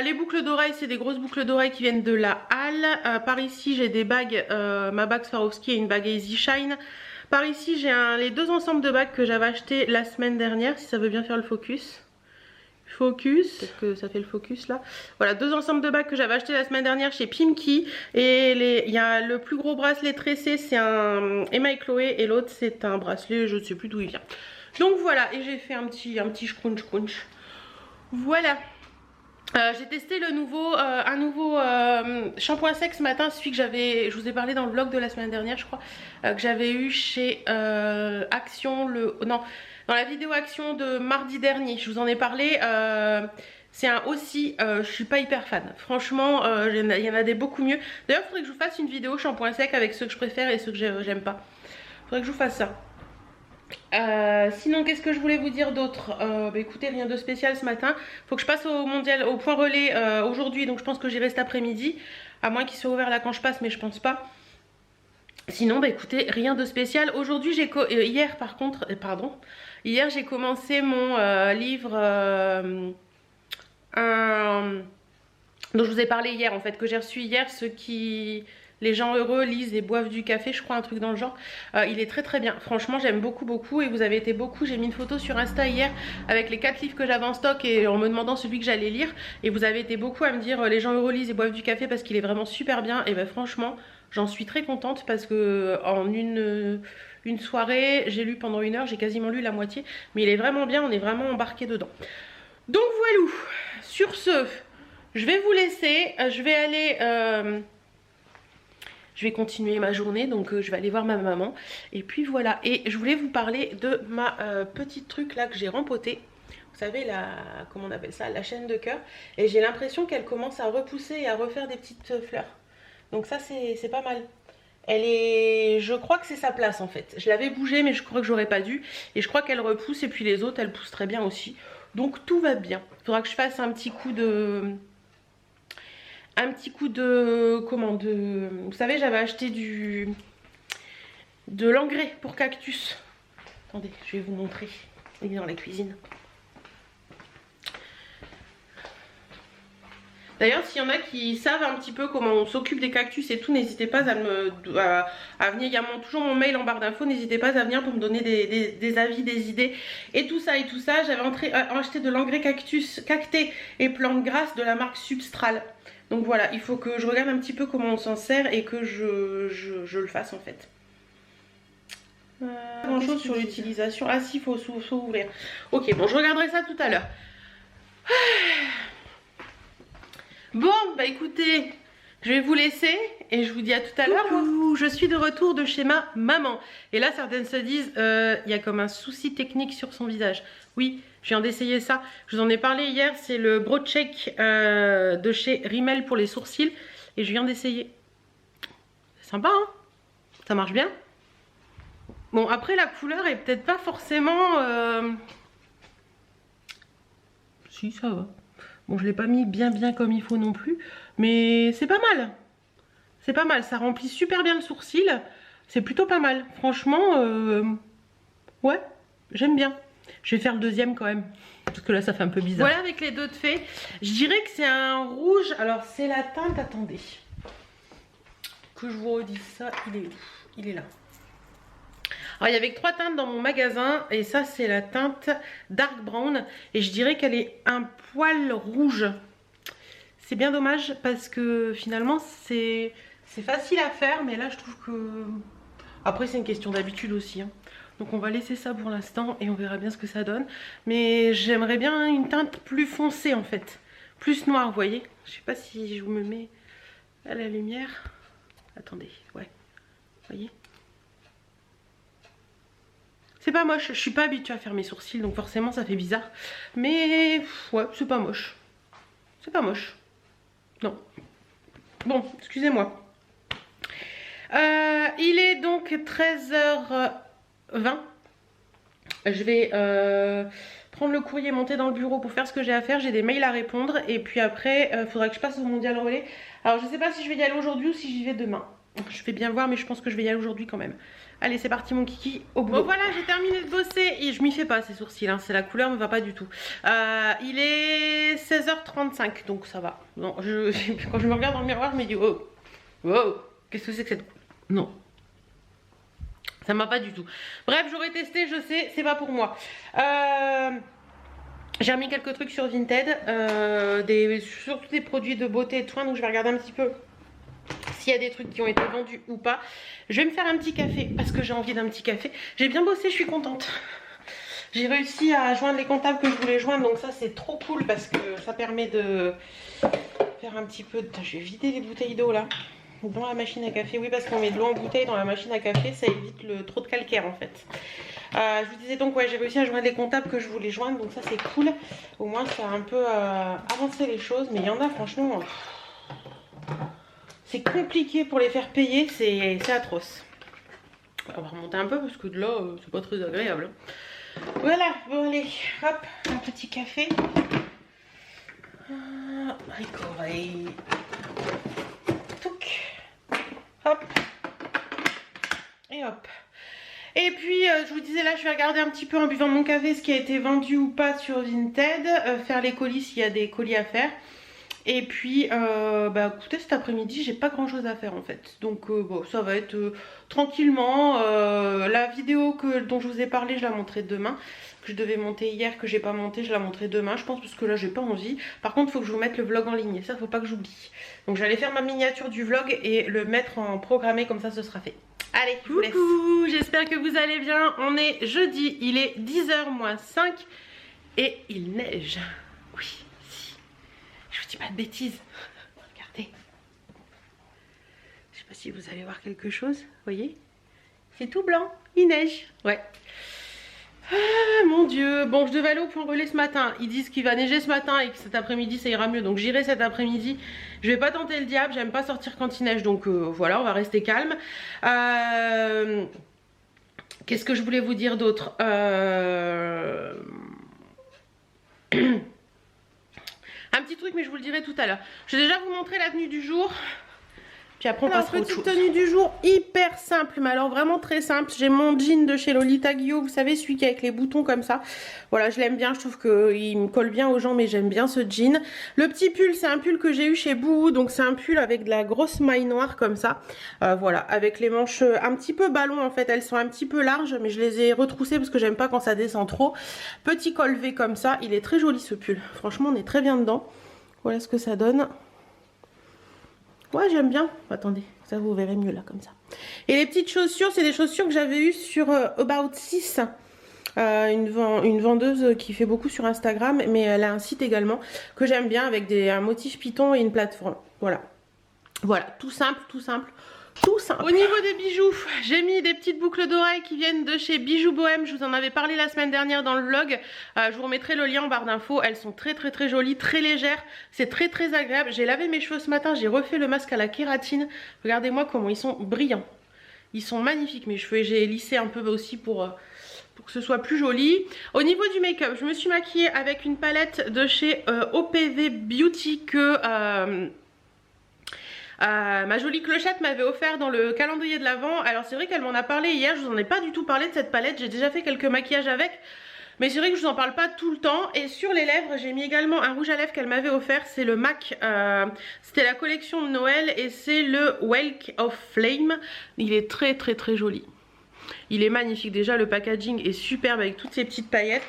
Speaker 1: Les boucles d'oreilles, c'est des grosses boucles d'oreilles qui viennent de la Halle. Par ici, j'ai des bagues, ma bague Swarovski et une bague Easy Shine. Par ici, j'ai les deux ensembles de bagues que j'avais acheté la semaine dernière, si ça veut bien faire le focus. Peut-être que ça fait le focus là. Voilà, deux ensembles de bagues que j'avais acheté la semaine dernière chez Pimki. Et il y a le plus gros bracelet tressé, c'est un Emma et Chloé. Et l'autre, c'est un bracelet, je ne sais plus d'où il vient. Donc voilà, et j'ai fait un petit scrunch. Voilà. J'ai testé un nouveau shampoing sec ce matin, celui que je vous ai parlé dans le vlog de la semaine dernière, je crois, que j'avais eu chez Action, dans la vidéo Action de mardi dernier, je vous en ai parlé. C'est un aussi, je suis pas hyper fan. Franchement, il y en a des beaucoup mieux. D'ailleurs, il faudrait que je vous fasse une vidéo shampoing sec avec ceux que je préfère et ceux que j'aime pas. Il faudrait que je vous fasse ça. Sinon, qu'est-ce que je voulais vous dire d'autre? Écoutez, rien de spécial ce matin. Faut que je passe au point relais aujourd'hui, donc je pense que j'irai cet après-midi. À moins qu'il soit ouvert là quand je passe, mais je pense pas. Sinon, écoutez, rien de spécial. Aujourd'hui, hier par contre, hier j'ai commencé mon livre dont je vous ai parlé hier en fait, que j'ai reçu hier, les gens heureux lisent et boivent du café, je crois, un truc dans le genre. Il est très très bien, franchement j'aime beaucoup et vous avez été beaucoup. J'ai mis une photo sur Insta hier avec les 4 livres que j'avais en stock et en me demandant celui que j'allais lire. Et vous avez été beaucoup à me dire les gens heureux lisent et boivent du café parce qu'il est vraiment super bien. Et franchement j'en suis très contente parce que en une soirée, j'ai lu pendant 1 heure, j'ai quasiment lu la moitié. Mais il est vraiment bien, on est vraiment embarqué dedans. Donc voilà, sur ce, je vais vous laisser, je vais aller... je vais continuer ma journée, donc je vais aller voir ma maman. Et puis voilà, et je voulais vous parler de ma petite truc là que j'ai rempotée. Vous savez, comment on appelle ça, la chaîne de cœur. Et j'ai l'impression qu'elle commence à repousser et à refaire des petites fleurs. Donc ça c'est pas mal. Je crois que c'est sa place en fait. Je l'avais bougée mais je crois que j'aurais pas dû. Et je crois qu'elle repousse et puis les autres elles poussent très bien aussi. Donc tout va bien. Il faudra que je fasse un petit coup de... Vous savez, j'avais acheté de l'engrais pour cactus. Attendez, je vais vous montrer. Il est dans la cuisine. D'ailleurs, s'il y en a qui savent un petit peu comment on s'occupe des cactus et tout, n'hésitez pas à venir. Il y a toujours mon mail en barre d'infos. N'hésitez pas à venir pour me donner des avis, des idées et tout ça. J'avais acheté de l'engrais cacté et plantes grasses de la marque Substral. Donc voilà, il faut que je regarde un petit peu comment on s'en sert et que je le fasse en fait. Grand chose sur l'utilisation. Ah si, il faut ouvrir. Ok, bon, je regarderai ça tout à l'heure. Bon, écoutez, je vais vous laisser et je vous dis à tout à l'heure. Je suis de retour de chez ma maman. Et là, certaines se disent, il y a comme un souci technique sur son visage. Oui, je viens d'essayer ça. Je vous en ai parlé hier, c'est le Brow Check de chez Rimmel pour les sourcils. Et je viens d'essayer. C'est sympa, hein? Ça marche bien. Bon, après, la couleur est peut-être pas forcément... Si, ça va. Bon, je l'ai pas mis bien comme il faut non plus, mais c'est pas mal. C'est pas mal, ça remplit super bien le sourcil. C'est plutôt pas mal. Franchement, ouais, j'aime bien. Je vais faire le deuxième quand même, parce que là ça fait un peu bizarre. Voilà avec les deux de fait. Je dirais que c'est un rouge. Alors c'est la teinte, attendez. Que je vous redise ça, il est où? Il est là. Alors il y avait que 3 teintes dans mon magasin et ça c'est la teinte Dark Brown et je dirais qu'elle est un poil rouge. C'est bien dommage parce que finalement c'est facile à faire, mais là je trouve que... Après c'est une question d'habitude aussi, hein. Donc on va laisser ça pour l'instant et on verra bien ce que ça donne. Mais j'aimerais bien une teinte plus foncée en fait, plus noire, vous voyez. Je sais pas si je me mets à la lumière. Attendez, ouais, vous voyez. C'est pas moche, je suis pas habituée à faire mes sourcils donc forcément ça fait bizarre. Mais ouais, c'est pas moche. C'est pas moche. Non. Bon, excusez-moi. Il est donc 13h20. Je vais prendre le courrier, monter dans le bureau pour faire ce que j'ai à faire. J'ai des mails à répondre et puis après il faudra que je passe au Mondial Relais. Alors je sais pas si je vais y aller aujourd'hui ou si j'y vais demain. Je vais bien voir mais je pense que je vais y aller aujourd'hui quand même. Allez c'est parti mon kiki, au boulot. Bon voilà, j'ai terminé de bosser et je m'y fais pas ces sourcils, hein. C'est la couleur ne va pas du tout. Il est 16h35 donc ça va. Non, quand je me regarde dans le miroir je me dis oh, wow, qu'est-ce que c'est que cette... Non. Ça m'a pas du tout. Bref, j'aurais testé, je sais, c'est pas pour moi. J'ai remis quelques trucs sur Vinted, surtout des produits de beauté et de soins, donc je vais regarder un petit peu s'il y a des trucs qui ont été vendus ou pas. Je vais me faire un petit café parce que j'ai envie d'un petit café. J'ai bien bossé, je suis contente. J'ai réussi à joindre les comptables que je voulais joindre, donc ça c'est trop cool parce que ça permet de faire un petit peu de... Je vais vider les bouteilles d'eau là. Dans la machine à café, oui parce qu'on met de l'eau en bouteille dans la machine à café, ça évite le trop de calcaire en fait. Je vous disais donc ouais, j'ai réussi à joindre les comptables que je voulais joindre, donc ça c'est cool. Au moins ça a un peu avancé les choses, mais il y en a franchement, c'est compliqué pour les faire payer, c'est atroce. On va remonter un peu parce que de là c'est pas très agréable. Voilà, bon allez, hop, un petit café. Ricoré. Hop et hop. Et puis je vous disais là je vais regarder un petit peu en buvant mon café ce qui a été vendu ou pas sur Vinted, faire les colis s'il y a des colis à faire. Et puis bah écoutez cet après-midi j'ai pas grand chose à faire en fait. Donc bon ça va être tranquillement. La vidéo dont je vous ai parlé je la montrerai demain. Que je devais monter hier que j'ai pas monté, je la montrerai demain je pense parce que là j'ai pas envie. Par contre il faut que je vous mette le vlog en ligne et ça faut pas que j'oublie. Donc j'allais faire ma miniature du vlog et le mettre en programmé comme ça ce sera fait. Allez je vous laisse. Coucou, j'espère que vous allez bien. On est jeudi, il est 10h moins 5 et il neige. Oui, si. Je vous dis pas de bêtises. Regardez. Je sais pas si vous allez voir quelque chose. Vous voyez? C'est tout blanc, il neige. Ouais. Ah mon dieu, bon je devais aller au point relais ce matin. Ils disent qu'il va neiger ce matin et que cet après-midi ça ira mieux. Donc j'irai cet après-midi. Je vais pas tenter le diable, j'aime pas sortir quand il neige. Donc voilà, on va rester calme. Qu'est-ce que je voulais vous dire d'autre un petit truc mais je vous le dirai tout à l'heure. Je vais déjà vous montrer la tenue du jour. Puis après on passera à autre chose. Petite tenue du jour hyper simple, mais alors vraiment très simple. J'ai mon jean de chez Lolita Guillot, vous savez celui qui est avec les boutons comme ça. Voilà je l'aime bien, je trouve qu'il me colle bien aux gens mais j'aime bien ce jean. Le petit pull c'est un pull que j'ai eu chez Bouhou, donc c'est un pull avec de la grosse maille noire comme ça. Voilà avec les manches un petit peu ballon en fait, elles sont un petit peu larges mais je les ai retroussées parce que j'aime pas quand ça descend trop. Petit col V comme ça, il est très joli ce pull. Franchement on est très bien dedans. Voilà ce que ça donne. Ouais j'aime bien, attendez, ça vous verrez mieux là comme ça. Et les petites chaussures, c'est des chaussures que j'avais eues sur About 6. Une vendeuse qui fait beaucoup sur Instagram, mais elle a un site également que j'aime bien avec un motif python et une plateforme. Voilà. Voilà, tout simple, tout simple. Tout simple. Au niveau des bijoux, j'ai mis des petites boucles d'oreilles qui viennent de chez Bijoux Bohème. Je vous en avais parlé la semaine dernière dans le vlog. Je vous remettrai le lien en barre d'infos. Elles sont très très très jolies, très légères. C'est très très agréable. J'ai lavé mes cheveux ce matin, j'ai refait le masque à la kératine. Regardez-moi comment ils sont brillants. Ils sont magnifiques mes cheveux. J'ai lissé un peu aussi pour que ce soit plus joli. Au niveau du make-up, je me suis maquillée avec une palette de chez OPV Beauty que... ma jolie clochette m'avait offert dans le calendrier de l'Avent. Alors c'est vrai qu'elle m'en a parlé hier, je vous en ai pas du tout parlé de cette palette. J'ai déjà fait quelques maquillages avec, mais c'est vrai que je vous en parle pas tout le temps. Et sur les lèvres j'ai mis également un rouge à lèvres qu'elle m'avait offert. C'est le MAC, c'était la collection de Noël et c'est le Wake of Flame. Il est très très très joli. Il est magnifique, déjà le packaging est superbe avec toutes ces petites paillettes.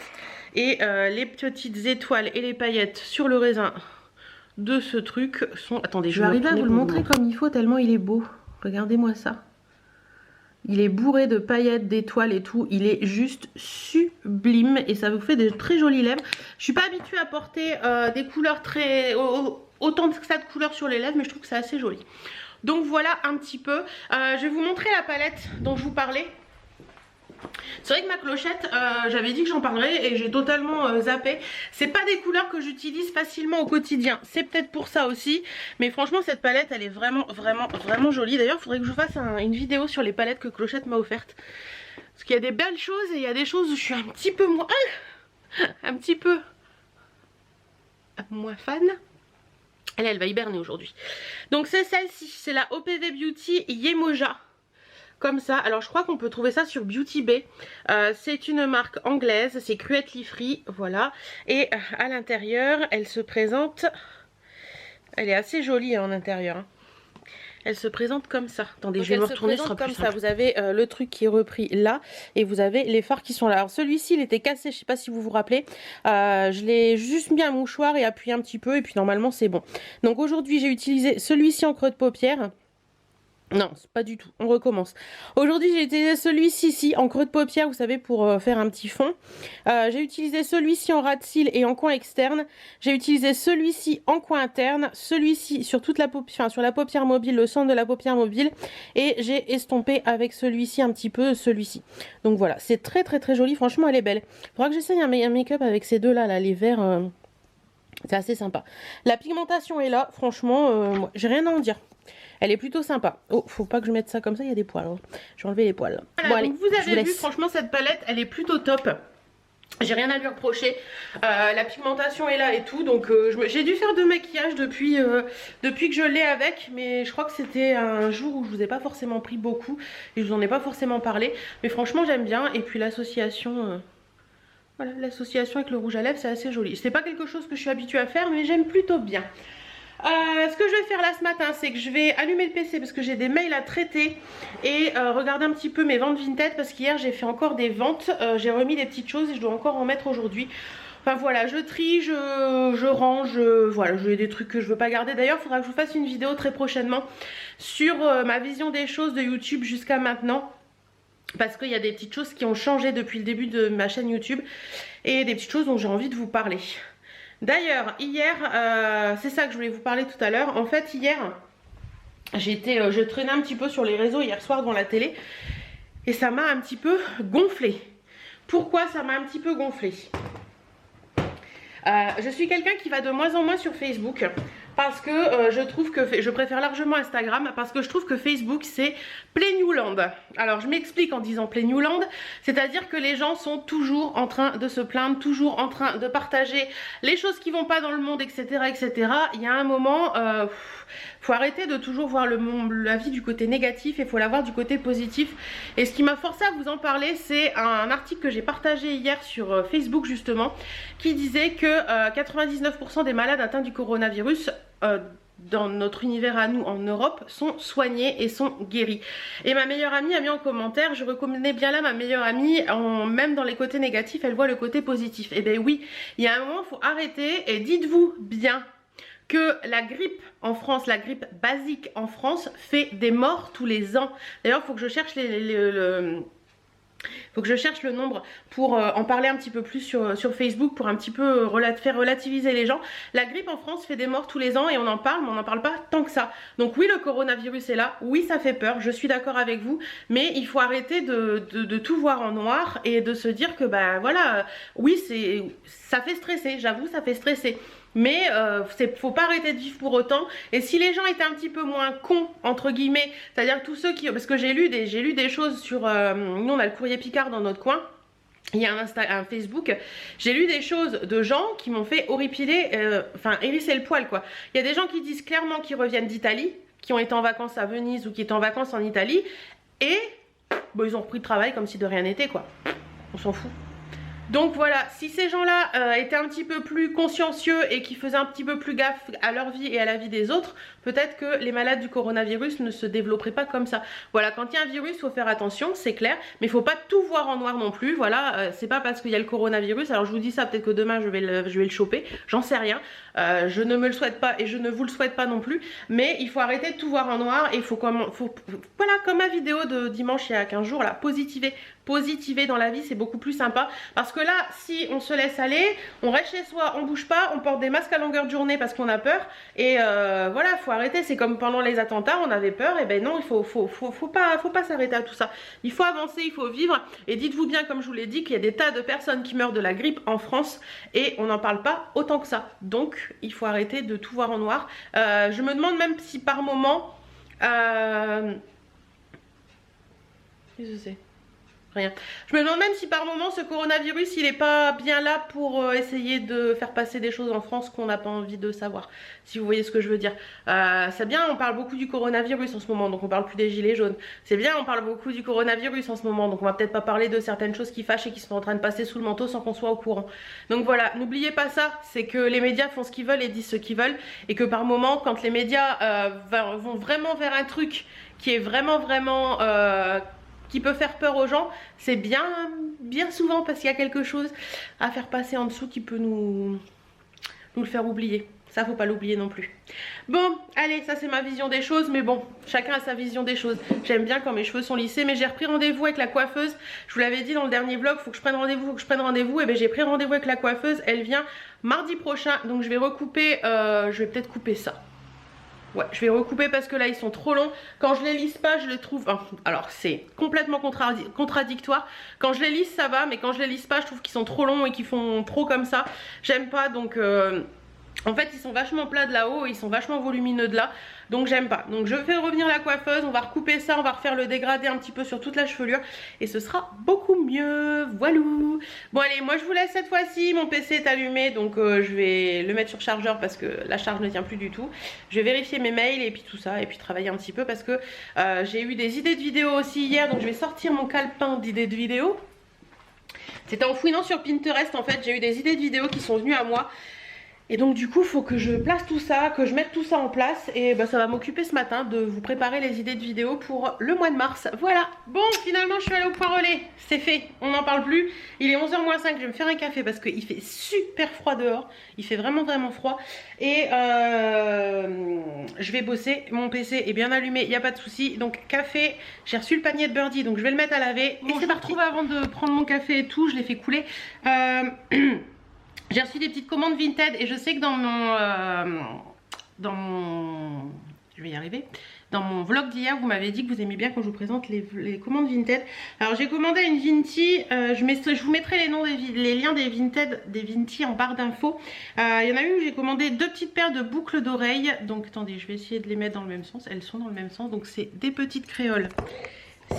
Speaker 1: Et les petites étoiles et les paillettes sur le raisin de ce truc sont... Attendez, je vais arriver à vous le montrer comme il faut tellement il est beau. Regardez-moi ça. Il est bourré de paillettes, d'étoiles et tout. Il est juste sublime et ça vous fait des très jolies lèvres. Je suis pas habituée à porter des couleurs très... autant que ça de couleurs sur les lèvres, mais je trouve que c'est assez joli. Donc voilà un petit peu. Je vais vous montrer la palette dont je vous parlais. C'est vrai que ma clochette, j'avais dit que j'en parlerais et j'ai totalement zappé. C'est pas des couleurs que j'utilise facilement au quotidien. C'est peut-être pour ça aussi. Mais franchement, cette palette, elle est vraiment jolie. D'ailleurs, il faudrait que je fasse une vidéo sur les palettes que Clochette m'a offertes. Parce qu'il y a des belles choses et il y a des choses où je suis un petit peu moins... moins fan. Elle va hiberner aujourd'hui. Donc c'est celle-ci. C'est la OPV Beauty Yemoja. Comme ça, alors je crois qu'on peut trouver ça sur Beauty Bay. C'est une marque anglaise, c'est cruelty free, voilà. Et à l'intérieur, elle se présente, elle est assez jolie en intérieur. Hein. Elle se présente comme ça. Attendez, donc je vais me retourner, ce sera plus simple. Vous avez le truc qui est repris là et vous avez les fards qui sont là. Alors celui-ci, il était cassé, je sais pas si vous vous rappelez. Je l'ai juste mis un mouchoir et appuyé un petit peu et puis normalement c'est bon. Donc aujourd'hui, j'ai utilisé celui-ci en creux de paupière. Non, c'est pas du tout, on recommence. Aujourd'hui j'ai utilisé celui-ci en creux de paupière, vous savez, pour faire un petit fond. J'ai utilisé celui-ci en ras de cils et en coin externe. J'ai utilisé celui-ci en coin interne, celui-ci sur toute la paupière, enfin, sur la paupière mobile, le centre de la paupière mobile. Et j'ai estompé avec celui-ci un petit peu, celui-ci. Donc voilà, c'est très joli, franchement elle est belle. Il faudra que j'essaye un make-up avec ces deux-là, là, les verts. C'est assez sympa. La pigmentation est là, franchement, j'ai rien à en dire. Elle est plutôt sympa. Oh, faut pas que je mette ça comme ça, il y a des poils. Hein. Je vais enlever les poils. Voilà, bon, allez, donc vous avez vu, franchement, cette palette, elle est plutôt top. J'ai rien à lui reprocher. La pigmentation est là et tout. Donc j'ai dû faire de maquillage depuis que je l'ai avec. Mais je crois que c'était un jour où je vous ai pas forcément pris beaucoup. Et je vous en ai pas forcément parlé. Mais franchement, j'aime bien. Et puis l'association... voilà, l'association avec le rouge à lèvres, c'est assez joli. C'est pas quelque chose que je suis habituée à faire, mais j'aime plutôt bien. Ce que je vais faire là ce matin, c'est que je vais allumer le PC parce que j'ai des mails à traiter et regarder un petit peu mes ventes Vinted parce qu'hier j'ai fait encore des ventes, j'ai remis des petites choses et je dois encore en mettre aujourd'hui. Enfin voilà, je trie, je range, voilà, j'ai des trucs que je veux pas garder. D'ailleurs, il faudra que je vous fasse une vidéo très prochainement sur ma vision des choses de YouTube jusqu'à maintenant. Parce qu'il y a des petites choses qui ont changé depuis le début de ma chaîne YouTube et des petites choses dont j'ai envie de vous parler. D'ailleurs, hier, c'est ça que je voulais vous parler tout à l'heure. En fait, hier, je traînais un petit peu sur les réseaux hier soir devant la télé et ça m'a un petit peu gonflé. Pourquoi ça m'a un petit peu gonflé? Je suis quelqu'un qui va de moins en moins sur Facebook parce que je trouve que je préfère largement Instagram parce que je trouve que Facebook c'est Plaignouland. Alors je m'explique en disant Plaignouland, c'est-à-dire que les gens sont toujours en train de se plaindre, toujours en train de partager les choses qui vont pas dans le monde, etc. etc. Il y a un moment, faut arrêter de toujours voir la vie du côté négatif et il faut la voir du côté positif. Et ce qui m'a forcé à vous en parler, c'est un article que j'ai partagé hier sur Facebook justement, qui disait que 99% des malades atteints du coronavirus dans notre univers à nous en Europe sont soignés et sont guéris. Et ma meilleure amie a mis en commentaire, je reconnais bien là ma meilleure amie, même dans les côtés négatifs elle voit le côté positif. Et bien oui, il y a un moment il faut arrêter et dites-vous bien que la grippe en France, la grippe basique en France fait des morts tous les ans. D'ailleurs il faut que je cherche faut que je cherche le nombre pour en parler un petit peu plus sur Facebook pour un petit peu faire relativiser les gens. La grippe en France fait des morts tous les ans et on en parle mais on n'en parle pas tant que ça. Donc oui, le coronavirus est là, oui ça fait peur, je suis d'accord avec vous, mais il faut arrêter de tout voir en noir et de se dire que bah voilà, oui ça fait stresser, j'avoue ça fait stresser. Mais faut pas arrêter de vivre pour autant. Et si les gens étaient un petit peu moins cons entre guillemets, c'est-à-dire tous ceux qui... Parce que j'ai lu des choses sur... nous on a le Courrier Picard dans notre coin. Il y a un Facebook, j'ai lu des choses de gens qui m'ont fait horripiler, enfin hérisser le poil quoi. Il y a des gens qui disent clairement qu'ils reviennent d'Italie, qui ont été en vacances à Venise ou qui étaient en vacances en Italie. Et bon, ils ont repris le travail comme si de rien n'était quoi. On s'en fout. Donc voilà, si ces gens-là étaient un petit peu plus consciencieux et qui faisaient un petit peu plus gaffe à leur vie et à la vie des autres, peut-être que les malades du coronavirus ne se développeraient pas comme ça. Voilà, quand il y a un virus, il faut faire attention, c'est clair, mais il faut pas tout voir en noir non plus. Voilà, c'est pas parce qu'il y a le coronavirus, alors je vous dis ça, peut-être que demain je vais le choper, j'en sais rien. Je ne me le souhaite pas et je ne vous le souhaite pas non plus, mais il faut arrêter de tout voir en noir et il faut voilà, comme ma vidéo de dimanche il y a 15 jours là, positiver dans la vie, c'est beaucoup plus sympa, parce que là si on se laisse aller, on reste chez soi, on bouge pas, on porte des masques à longueur de journée parce qu'on a peur, et voilà, faut arrêter. C'est comme pendant les attentats, on avait peur, et ben non, il faut pas s'arrêter à tout ça, il faut avancer, il faut vivre. Et dites-vous bien, comme je vous l'ai dit, qu'il y a des tas de personnes qui meurent de la grippe en France et on n'en parle pas autant que ça, donc il faut arrêter de tout voir en noir. Je me demande même si par moment qu'est-ce que c'est? Rien. Je me demande même si par moment ce coronavirus il est pas bien là pour essayer de faire passer des choses en France qu'on n'a pas envie de savoir, si vous voyez ce que je veux dire. C'est bien, on parle beaucoup du coronavirus en ce moment, donc on parle plus des gilets jaunes. C'est bien, on parle beaucoup du coronavirus en ce moment, donc on va peut-être pas parler de certaines choses qui fâchent et qui sont en train de passer sous le manteau sans qu'on soit au courant. Donc voilà, n'oubliez pas ça, c'est que les médias font ce qu'ils veulent et disent ce qu'ils veulent, et que par moment quand les médias vont vraiment vers un truc qui est vraiment qui peut faire peur aux gens, c'est bien souvent parce qu'il y a quelque chose à faire passer en dessous qui peut nous le faire oublier. Ça, faut pas l'oublier non plus. Bon, allez, ça c'est ma vision des choses, mais bon, chacun a sa vision des choses. J'aime bien quand mes cheveux sont lissés, mais j'ai repris rendez-vous avec la coiffeuse. Je vous l'avais dit dans le dernier vlog, faut que je prenne rendez-vous, et ben j'ai pris rendez-vous avec la coiffeuse. Elle vient mardi prochain, donc je vais recouper, je vais peut-être couper ça. Ouais, je vais recouper parce que là ils sont trop longs. Quand je les lisse pas, je les trouve... Alors c'est complètement contradictoire. Quand je les lisse ça va, mais quand je les lisse pas, je trouve qu'ils sont trop longs et qu'ils font trop comme ça. J'aime pas, donc... En fait ils sont vachement plats de là-haut et ils sont vachement volumineux de là, donc j'aime pas. Donc je fais revenir la coiffeuse, on va recouper ça, on va refaire le dégradé un petit peu sur toute la chevelure et ce sera beaucoup mieux. Voilà. Bon allez, moi je vous laisse cette fois-ci, mon PC est allumé, donc je vais le mettre sur chargeur parce que la charge ne tient plus du tout. Je vais vérifier mes mails et puis tout ça, et puis travailler un petit peu parce que j'ai eu des idées de vidéos aussi hier, donc je vais sortir mon calepin d'idées de vidéos. C'était en fouinant sur Pinterest en fait, j'ai eu des idées de vidéos qui sont venues à moi. Et donc du coup il faut que je place tout ça, que je mette tout ça en place, et bah, ça va m'occuper ce matin de vous préparer les idées de vidéos pour le mois de mars. Voilà, bon finalement je suis allée au point relais, c'est fait, on n'en parle plus. Il est 11h moins 5, je vais me faire un café parce qu'il fait super froid dehors, il fait vraiment froid. Et je vais bosser, mon PC est bien allumé, il n'y a pas de souci. Donc café, j'ai reçu le panier de Birdie, donc je vais le mettre à laver. Bon, et c'est parti. Avant de prendre mon café et tout, je l'ai fait couler. J'ai reçu des petites commandes Vinted et je sais que dans mon je vais y arriver, dans mon vlog d'hier vous m'avez dit que vous aimez bien quand je vous présente les commandes Vinted. Alors j'ai commandé une Vinti, je vous mettrai les liens des Vinted, des Vinti en barre d'infos. Il y en a une où j'ai commandé 2 petites paires de boucles d'oreilles, donc attendez je vais essayer de les mettre dans le même sens, elles sont dans le même sens, donc c'est des petites créoles.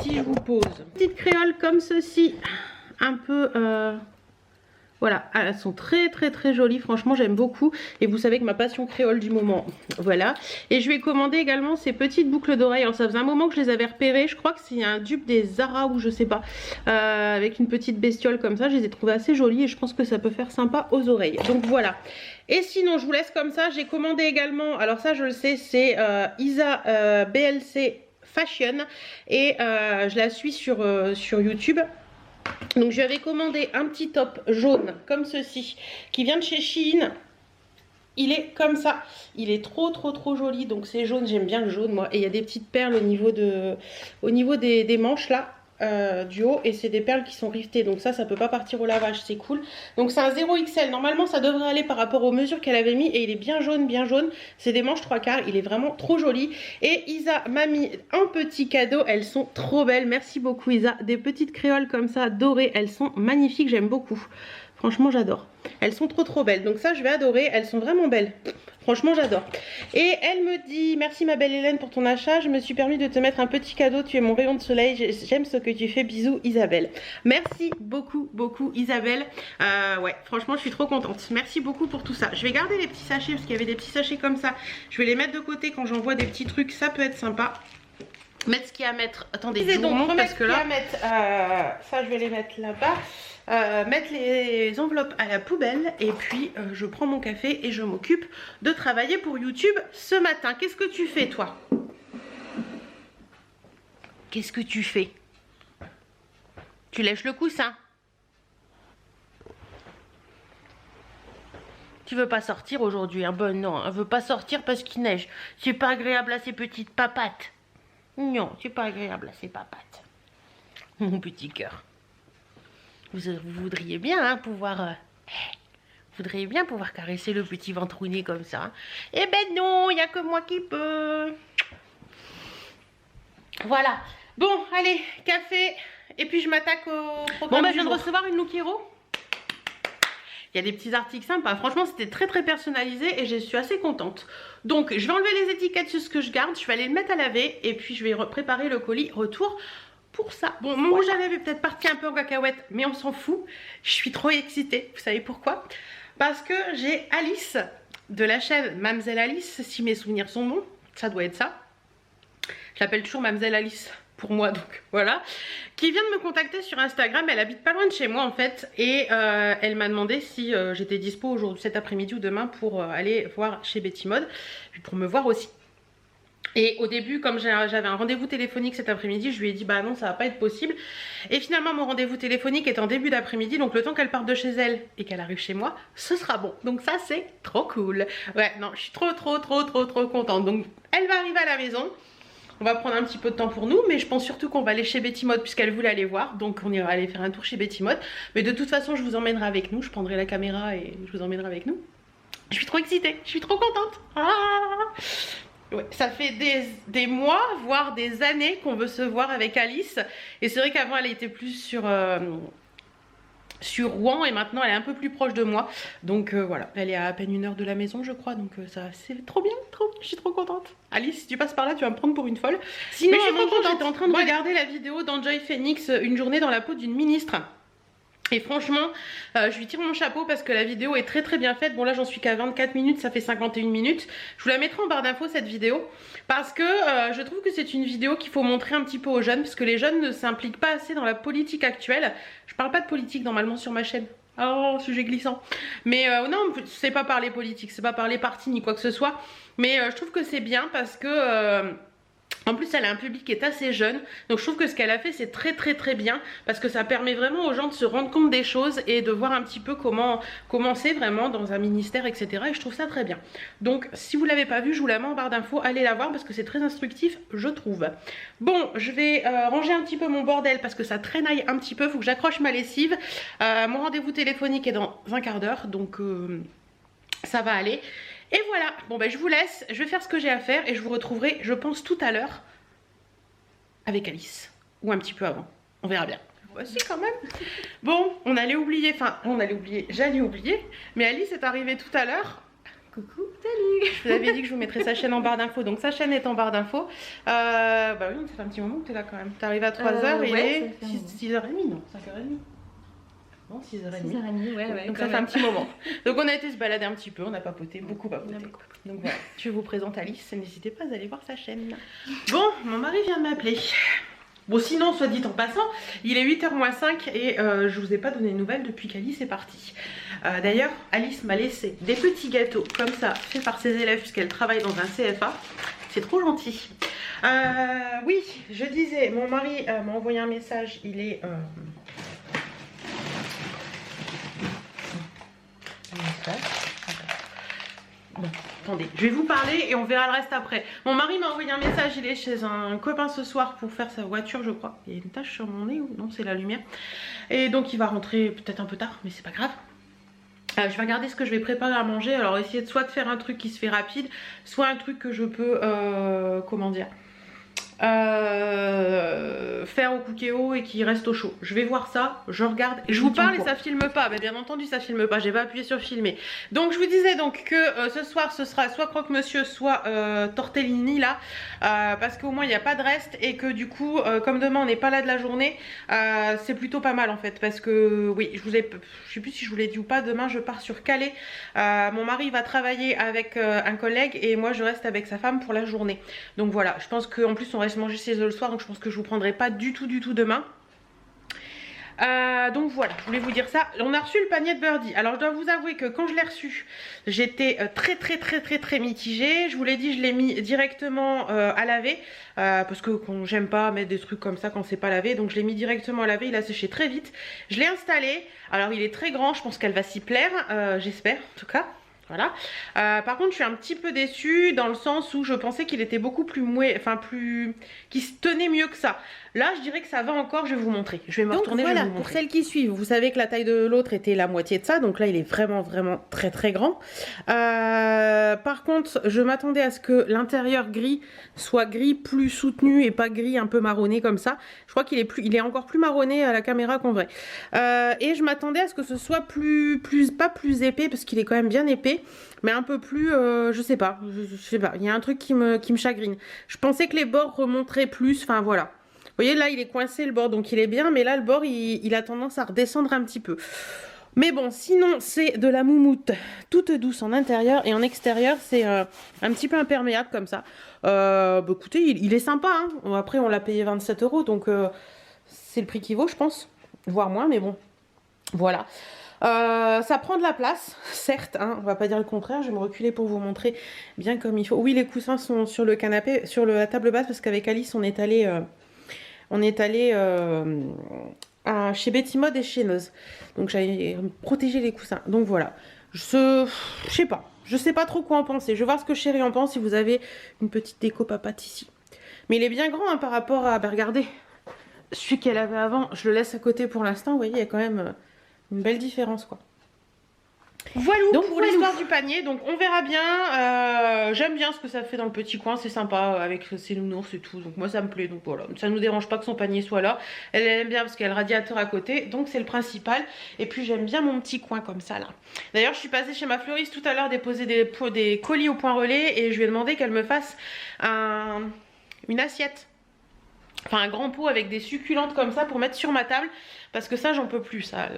Speaker 1: Si je vous pose petites créoles comme ceci, un peu... Voilà, elles sont très jolies, franchement j'aime beaucoup. Et vous savez que ma passion créole du moment, voilà. Et je vais commander également ces petites boucles d'oreilles. Alors ça faisait un moment que je les avais repérées, je crois que c'est un dupe des Zara ou je sais pas, avec une petite bestiole comme ça. Je les ai trouvées assez jolies et je pense que ça peut faire sympa aux oreilles. Donc voilà. Et sinon je vous laisse comme ça, j'ai commandé également, alors ça je le sais, c'est Isa BLC Fashion. Et je la suis sur YouTube. Donc je lui avais commandé un petit top jaune comme ceci qui vient de chez Shein. Il est comme ça, il est trop joli, donc c'est jaune, j'aime bien le jaune moi. Et il y a des petites perles au niveau des manches là, du haut, et c'est des perles qui sont rivetées, donc ça peut pas partir au lavage, c'est cool. Donc c'est un 0XL, normalement ça devrait aller par rapport aux mesures qu'elle avait mis, et il est bien jaune, c'est des manches 3/4, il est vraiment trop joli. Et Isa m'a mis un petit cadeau, elles sont trop belles, merci beaucoup Isa, des petites créoles comme ça dorées, elles sont magnifiques, j'aime beaucoup. Franchement j'adore, elles sont trop belles, donc ça je vais adorer, elles sont vraiment belles, franchement j'adore. Et elle me dit: merci ma belle Hélène pour ton achat, je me suis permis de te mettre un petit cadeau, tu es mon rayon de soleil, j'aime ce que tu fais, bisous Isabelle. Merci beaucoup Isabelle, ouais franchement je suis trop contente, merci beaucoup pour tout ça. Je vais garder les petits sachets parce qu'il y avait des petits sachets comme ça, je vais les mettre de côté quand j'envoie des petits trucs, ça peut être sympa. mettre ce qu'il y a à mettre. Attendez, je vous montre parce que là, ça je vais les mettre là-bas. Mettre les enveloppes à la poubelle et puis je prends mon café et je m'occupe de travailler pour YouTube ce matin. Qu'est-ce que tu fais toi? Qu'est-ce que tu fais? Tu lèches le coussin? Tu veux pas sortir aujourd'hui, hein? Ben non, elle veut pas sortir parce qu'il neige. C'est pas agréable à ses petites papates. Non, c'est pas agréable à ses papates. Mon petit cœur. Vous voudriez bien hein, pouvoir... vous voudriez bien pouvoir caresser le petit ventrouné comme ça. Hein. Eh ben non, il n'y a que moi qui peux. Voilà. Bon, allez, café. Et puis je m'attaque au programme. Bon, ben je viens de recevoir une Look Hero. Il y a des petits articles sympas. Franchement, c'était très très personnalisé et je suis assez contente. Donc, je vais enlever les étiquettes sur ce que je garde. Je vais aller le mettre à laver et puis je vais préparer le colis retour pour ça. Bon, mon rouge à lèvres est peut-être parti un peu en cacahuète, mais on s'en fout. Je suis trop excitée. Vous savez pourquoi? Parce que j'ai Alice de la chaîne Mamzelle Alice, si mes souvenirs sont bons. Ça doit être ça. Je l'appelle toujours Mamzelle Alice pour moi, donc voilà, qui vient de me contacter sur Instagram. Elle habite pas loin de chez moi en fait et elle m'a demandé si j'étais dispo aujourd'hui, cet après-midi ou demain pour aller voir chez Betty Mode, puis pour me voir aussi. Et au début, comme j'avais un rendez-vous téléphonique cet après-midi, je lui ai dit bah non, ça va pas être possible. Et finalement, mon rendez-vous téléphonique est en début d'après-midi, donc le temps qu'elle parte de chez elle et qu'elle arrive chez moi, ce sera bon. Donc ça, c'est trop cool. Ouais, non, je suis trop contente. Donc elle va arriver à la maison. On va prendre un petit peu de temps pour nous, mais je pense surtout qu'on va aller chez Betty Mode puisqu'elle voulait aller voir. Donc on ira aller faire un tour chez Betty Mode. Mais de toute façon, je vous emmènerai avec nous. Je prendrai la caméra et je vous emmènerai avec nous. Je suis trop excitée, je suis trop contente. Ah ouais, ça fait des mois, voire des années qu'on veut se voir avec Alice. Et c'est vrai qu'avant, elle était plus sur Rouen et maintenant elle est un peu plus proche de moi. Donc voilà, elle est à peine 1 heure de la maison je crois. Donc ça c'est trop bien, je suis trop contente. Alice, si tu passes par là, tu vas me prendre pour une folle. Sinon, je suis trop contente. J'étais en train de regarder la vidéo d'Enjoy Phoenix, une journée dans la peau d'une ministre. Et franchement, je lui tire mon chapeau parce que la vidéo est très très bien faite. Bon là j'en suis qu'à 24 minutes, ça fait 51 minutes. Je vous la mettrai en barre d'infos cette vidéo. Parce que je trouve que c'est une vidéo qu'il faut montrer un petit peu aux jeunes. Parce que les jeunes ne s'impliquent pas assez dans la politique actuelle. Je parle pas de politique normalement sur ma chaîne. Oh, sujet glissant. Mais non, c'est pas parler politique, c'est pas parler parti ni quoi que ce soit. Mais je trouve que c'est bien parce que... en plus elle a un public qui est assez jeune, donc je trouve que ce qu'elle a fait c'est très bien parce que ça permet vraiment aux gens de se rendre compte des choses et de voir un petit peu comment c'est vraiment dans un ministère, etc. Et je trouve ça très bien. Donc si vous ne l'avez pas vu, je vous la mets en barre d'infos, allez la voir parce que c'est très instructif je trouve. Bon, je vais ranger un petit peu mon bordel parce que ça traînaille un petit peu, il faut que j'accroche ma lessive. Mon rendez-vous téléphonique est dans un quart d'heure, donc ça va aller. Et voilà, bon ben je vous laisse, je vais faire ce que j'ai à faire et je vous retrouverai je pense tout à l'heure avec Alice, ou un petit peu avant, on verra bien. Voici quand même. Bon, on allait oublier, j'allais oublier, mais Alice est arrivée tout à l'heure. Coucou, salut. Je vous avais dit que je vous mettrais sa chaîne en barre d'infos, donc sa chaîne est en barre d'infos. Bah oui, ça fait un petit moment que tu es là quand même. Tu es arrivée à 3h et ouais, il est 6h30, non 5h30. Non, 6h30.
Speaker 2: 6h30, ouais.
Speaker 1: Donc ça fait un petit moment. Donc on a été se balader un petit peu, on a papoté, beaucoup papoté. Donc voilà, je vous présente Alice, n'hésitez pas à aller voir sa chaîne. Bon, mon mari vient de m'appeler. Bon sinon, soit dit en passant, il est 8h moins 5 et je vous ai pas donné de nouvelles depuis qu'Alice est partie. D'ailleurs, Alice m'a laissé des petits gâteaux comme ça, faits par ses élèves puisqu'elle travaille dans un CFA. C'est trop gentil. Oui, je disais, mon mari m'a envoyé un message, il est... Bon, attendez, je vais vous parler et on verra le reste après. Mon mari m'a envoyé un message, il est chez un copain ce soir pour faire sa voiture je crois. Il y a une tache sur mon nez ou non, c'est la lumière. Et donc il va rentrer peut-être un peu tard mais c'est pas grave. Je vais regarder ce que je vais préparer à manger. Alors essayer de soit de faire un truc qui se fait rapide, soit un truc que je peux, comment dire, faire au cookéo et qui reste au chaud. Je vais voir ça, je regarde, je vous parle et ça filme pas, mais bien entendu ça filme pas, j'ai pas appuyé sur filmer. Donc je vous disais donc que ce soir ce sera soit croque-monsieur soit tortellini là, parce qu'au moins il n'y a pas de reste et que du coup comme demain on n'est pas là de la journée, c'est plutôt pas mal en fait parce que oui, je sais plus si je vous l'ai dit ou pas, demain je pars sur Calais. Mon mari va travailler avec un collègue et moi je reste avec sa femme pour la journée. Donc voilà, je pense qu'en plus on va se manger chez eux le soir, donc je pense que je vous prendrai pas du tout demain. Donc voilà, je voulais vous dire ça. On a reçu le panier de Birdie. Alors je dois vous avouer que quand je l'ai reçu, j'étais très mitigée. Je vous l'ai dit, je l'ai mis directement à laver parce que j'aime pas mettre des trucs comme ça quand c'est pas lavé. Donc je l'ai mis directement à laver, il a séché très vite. Je l'ai installé. Alors il est très grand, je pense qu'elle va s'y plaire, j'espère en tout cas. Voilà. Par contre, je suis un petit peu déçue dans le sens où je pensais qu'il était beaucoup plus mouais, enfin qui se tenait mieux que ça. Là, je dirais que ça va encore, je vais vous montrer. Je vais me retourner,
Speaker 2: voilà,
Speaker 1: je vais vous montrer.
Speaker 2: pour celles qui suivent, vous savez que la taille de l'autre était la moitié de ça, donc là, il est vraiment très grand. Par contre, je m'attendais à ce que l'intérieur gris soit gris plus soutenu et pas gris un peu marronné comme ça. Je crois qu'il est il est encore plus marronné à la caméra qu'en vrai. Et je m'attendais à ce que ce soit pas plus épais, parce qu'il est quand même bien épais, mais un peu plus, je sais pas, il y a un truc qui me chagrine. Je pensais que les bords remonteraient plus, enfin voilà. Vous voyez, là, il est coincé le bord, donc il est bien, mais là, le bord, il a tendance à redescendre un petit peu. Mais bon, sinon, c'est de la moumoute toute douce en intérieur, et en extérieur, c'est un petit peu imperméable, comme ça. Bah, écoutez, il est sympa, hein. Après, on l'a payé 27 €, donc c'est le prix qu'il vaut, je pense. Voire moins, mais bon, voilà. Ça prend de la place, certes, hein, on va pas dire le contraire. Je vais me reculer pour vous montrer bien comme il faut. Oui, les coussins sont sur le canapé, sur la table basse, parce qu'avec Alice, on est allé chez Betty Mode et chez Noz. Donc j'avais protégé les coussins. Donc voilà. Je sais pas trop quoi en penser. Je vais voir ce que Chérie en pense, si vous avez une petite déco papate ici. Mais il est bien grand, hein, par rapport à... Bah regardez, celui qu'elle avait avant, je le laisse à côté pour l'instant. Vous voyez, il y a quand même une belle différence, quoi.
Speaker 1: Voilà pour l'histoire du panier, donc on verra bien. J'aime bien ce que ça fait dans le petit coin, c'est sympa avec ses nounours et tout, donc moi ça me plaît, donc voilà, ça nous dérange pas que son panier soit là. Elle aime bien parce qu'il y a le radiateur à côté, donc c'est le principal. Et puis j'aime bien mon petit coin comme ça là. D'ailleurs je suis passée chez ma fleuriste tout à l'heure déposer des colis au point relais, et je lui ai demandé qu'elle me fasse une assiette. Enfin un grand pot avec des succulentes comme ça pour mettre sur ma table, parce que ça j'en peux plus, ça,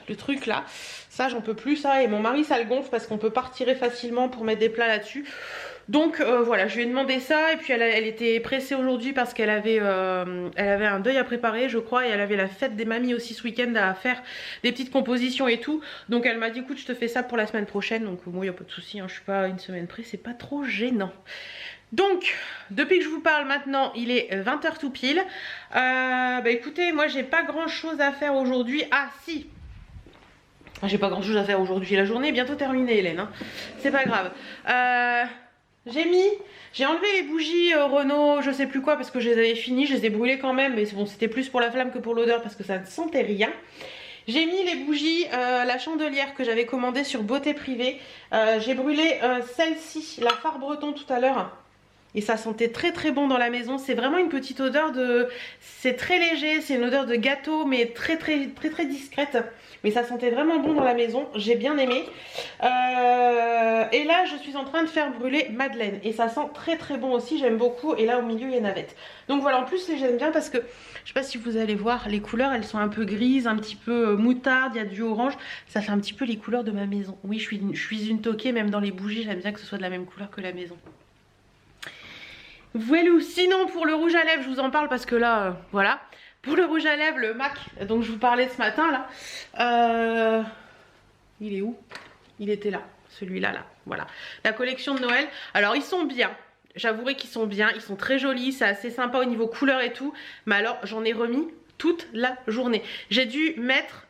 Speaker 1: le truc là, ça j'en peux plus, ça, et mon mari ça le gonfle parce qu'on peut pas retirer facilement pour mettre des plats là-dessus. Donc voilà, je lui ai demandé ça, et puis elle était pressée aujourd'hui parce qu'elle avait, elle avait un deuil à préparer je crois, et elle avait la fête des mamies aussi ce week-end à faire des petites compositions et tout. Donc elle m'a dit écoute je te fais ça pour la semaine prochaine, donc moi il n'y a pas de souci, hein, je suis pas à une semaine près, c'est pas trop gênant. Donc, depuis que je vous parle maintenant, il est 20 h tout pile. Bah écoutez, moi j'ai pas grand chose à faire aujourd'hui. Ah si, j'ai pas grand chose à faire aujourd'hui. La journée est bientôt terminée, Hélène, hein. C'est pas grave. J'ai enlevé les bougies Renault, je sais plus quoi, parce que je les avais finies. Je les ai brûlées quand même, mais bon, c'était plus pour la flamme que pour l'odeur, parce que ça ne sentait rien. J'ai mis les bougies, la chandelière que j'avais commandée sur Beauté Privée. J'ai brûlé celle-ci, la phare breton tout à l'heure. Et ça sentait très bon dans la maison. C'est vraiment une petite odeur de... C'est très léger, c'est une odeur de gâteau, mais très discrète. Mais ça sentait vraiment bon dans la maison, j'ai bien aimé. Et là, je suis en train de faire brûler Madeleine. Et ça sent très bon aussi, j'aime beaucoup. Et là, au milieu, il y a navette. Donc voilà, en plus, j'aime bien parce que... Je sais pas si vous allez voir, les couleurs, elles sont un peu grises, un petit peu moutarde, il y a du orange. Ça fait un petit peu les couleurs de ma maison. Oui, je suis une toquée, même dans les bougies, j'aime bien que ce soit de la même couleur que la maison. Voilà, sinon pour le rouge à lèvres je vous en parle parce que là voilà, pour le rouge à lèvres le MAC dont je vous parlais ce matin là, il est où? Il était là, celui-là là, voilà, la collection de Noël. Alors ils sont bien, j'avouerai qu'ils sont bien, ils sont très jolis, c'est assez sympa au niveau couleur et tout, mais alors j'en ai remis toute la journée. J'ai dû mettre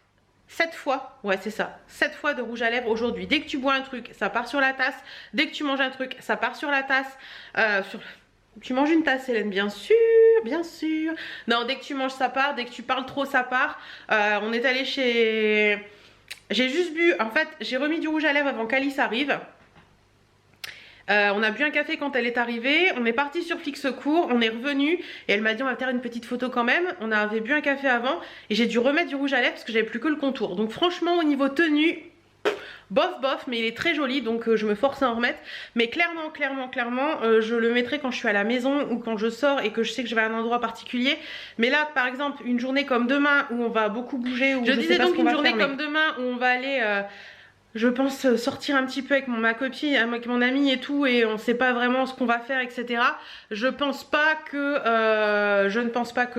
Speaker 1: 7 fois, ouais c'est ça, 7 fois de rouge à lèvres aujourd'hui. Dès que tu bois un truc, ça part sur la tasse, dès que tu manges un truc, ça part sur la tasse, Tu manges une tasse, Hélène, bien sûr, bien sûr. Non, dès que tu manges, ça part. Dès que tu parles trop, ça part. On est allé chez... J'ai juste bu... En fait, j'ai remis du rouge à lèvres avant qu'Alice arrive. On a bu un café quand elle est arrivée. On est parti sur Flixecourt. On est revenu. Et elle m'a dit, on va faire une petite photo quand même. On avait bu un café avant. Et j'ai dû remettre du rouge à lèvres parce que j'avais plus que le contour. Donc franchement, au niveau tenue... bof, mais il est très joli, donc je me force à en remettre. Mais clairement, je le mettrai quand je suis à la maison ou quand je sors et que je sais que je vais à un endroit particulier. Mais là, par exemple, une journée comme demain où on va beaucoup bouger, où je disais donc une journée comme demain où on va aller je pense sortir un petit peu avec ma copine, avec mon amie et tout, et on sait pas vraiment ce qu'on va faire, etc. Je ne pense pas que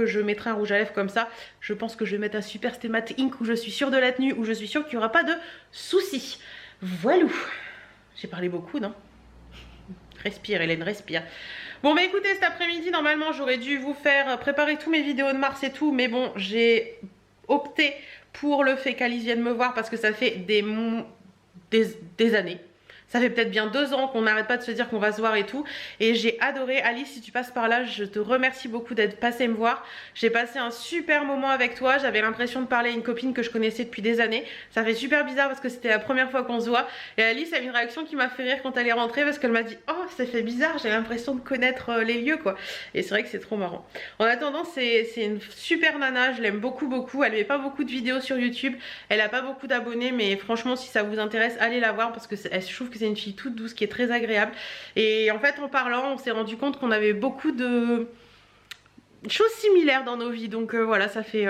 Speaker 1: je mettrai un rouge à lèvres comme ça. Je pense que je vais mettre un Super Stay Matte Ink où je suis sûre de la tenue, où je suis sûre qu'il n'y aura pas de soucis. Voilà. J'ai parlé beaucoup, non? Respire Hélène, respire. Bon bah écoutez, cet après-midi, normalement, j'aurais dû vous faire préparer tous mes vidéos de mars et tout, mais bon, j'ai opté pour le fait qu'Alice vienne me voir parce que ça fait des années. Ça fait peut-être bien 2 ans qu'on n'arrête pas de se dire qu'on va se voir et tout. Et j'ai adoré. Alice, si tu passes par là, je te remercie beaucoup d'être passée me voir. J'ai passé un super moment avec toi. J'avais l'impression de parler à une copine que je connaissais depuis des années. Ça fait super bizarre parce que c'était la première fois qu'on se voit. Et Alice a eu une réaction qui m'a fait rire quand elle est rentrée parce qu'elle m'a dit « Oh, ça fait bizarre, j'ai l'impression de connaître les lieux quoi. » Et c'est vrai que c'est trop marrant. En attendant, c'est une super nana. Je l'aime beaucoup beaucoup. Elle met pas beaucoup de vidéos sur YouTube. Elle a pas beaucoup d'abonnés. Mais franchement, si ça vous intéresse, allez la voir parce que je trouve que c'est une fille toute douce qui est très agréable. Et en fait, en parlant, on s'est rendu compte qu'on avait beaucoup de choses similaires dans nos vies. Donc voilà, ça fait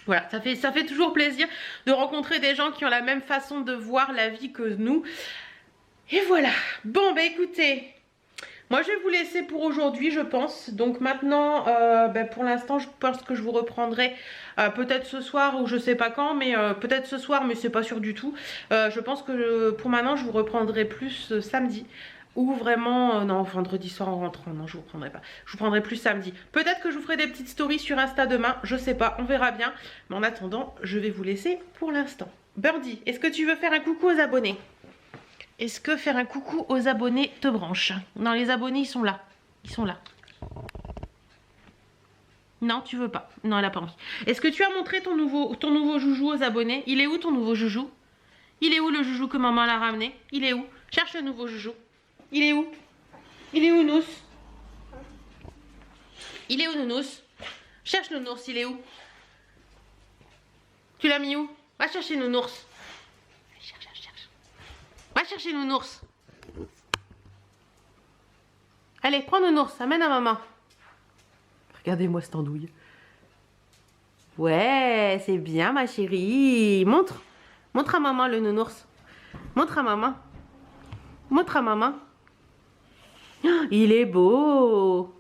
Speaker 1: voilà, ça fait toujours plaisir de rencontrer des gens qui ont la même façon de voir la vie que nous. Et voilà. Bon bah écoutez, moi je vais vous laisser pour aujourd'hui je pense. Donc maintenant pour l'instant je pense que je vous reprendrai peut-être ce soir ou je sais pas quand, mais peut-être ce soir, mais c'est pas sûr du tout. Je pense que pour maintenant je vous reprendrai plus samedi. Ou vraiment, non, vendredi soir en rentrant, non je vous prendrai pas. Je vous prendrai plus samedi. Peut-être que je vous ferai des petites stories sur Insta demain, je sais pas, on verra bien. Mais en attendant, je vais vous laisser pour l'instant. Birdie, est-ce que tu veux faire un coucou aux abonnés? Est-ce que faire un coucou aux abonnés te branche? Non, les abonnés, ils sont là. Ils sont là. Non, tu veux pas. Non, elle a pas envie. Est-ce que tu as montré ton nouveau joujou aux abonnés? Il est où ton nouveau joujou? Il est où le joujou que maman l'a ramené? Il est où? Cherche le nouveau joujou. Il est où? Il est où, Nounours? Il est où, Nounours? Cherche Nounours, il est où? Tu l'as mis où? Va chercher Nounours. Cherche. Va chercher Nounours. Allez, prends Nounours, amène à maman. Regardez-moi cette andouille. Ouais, c'est bien ma chérie. Montre. Montre à maman le nounours. Montre à maman. Montre à maman. Oh, il est beau.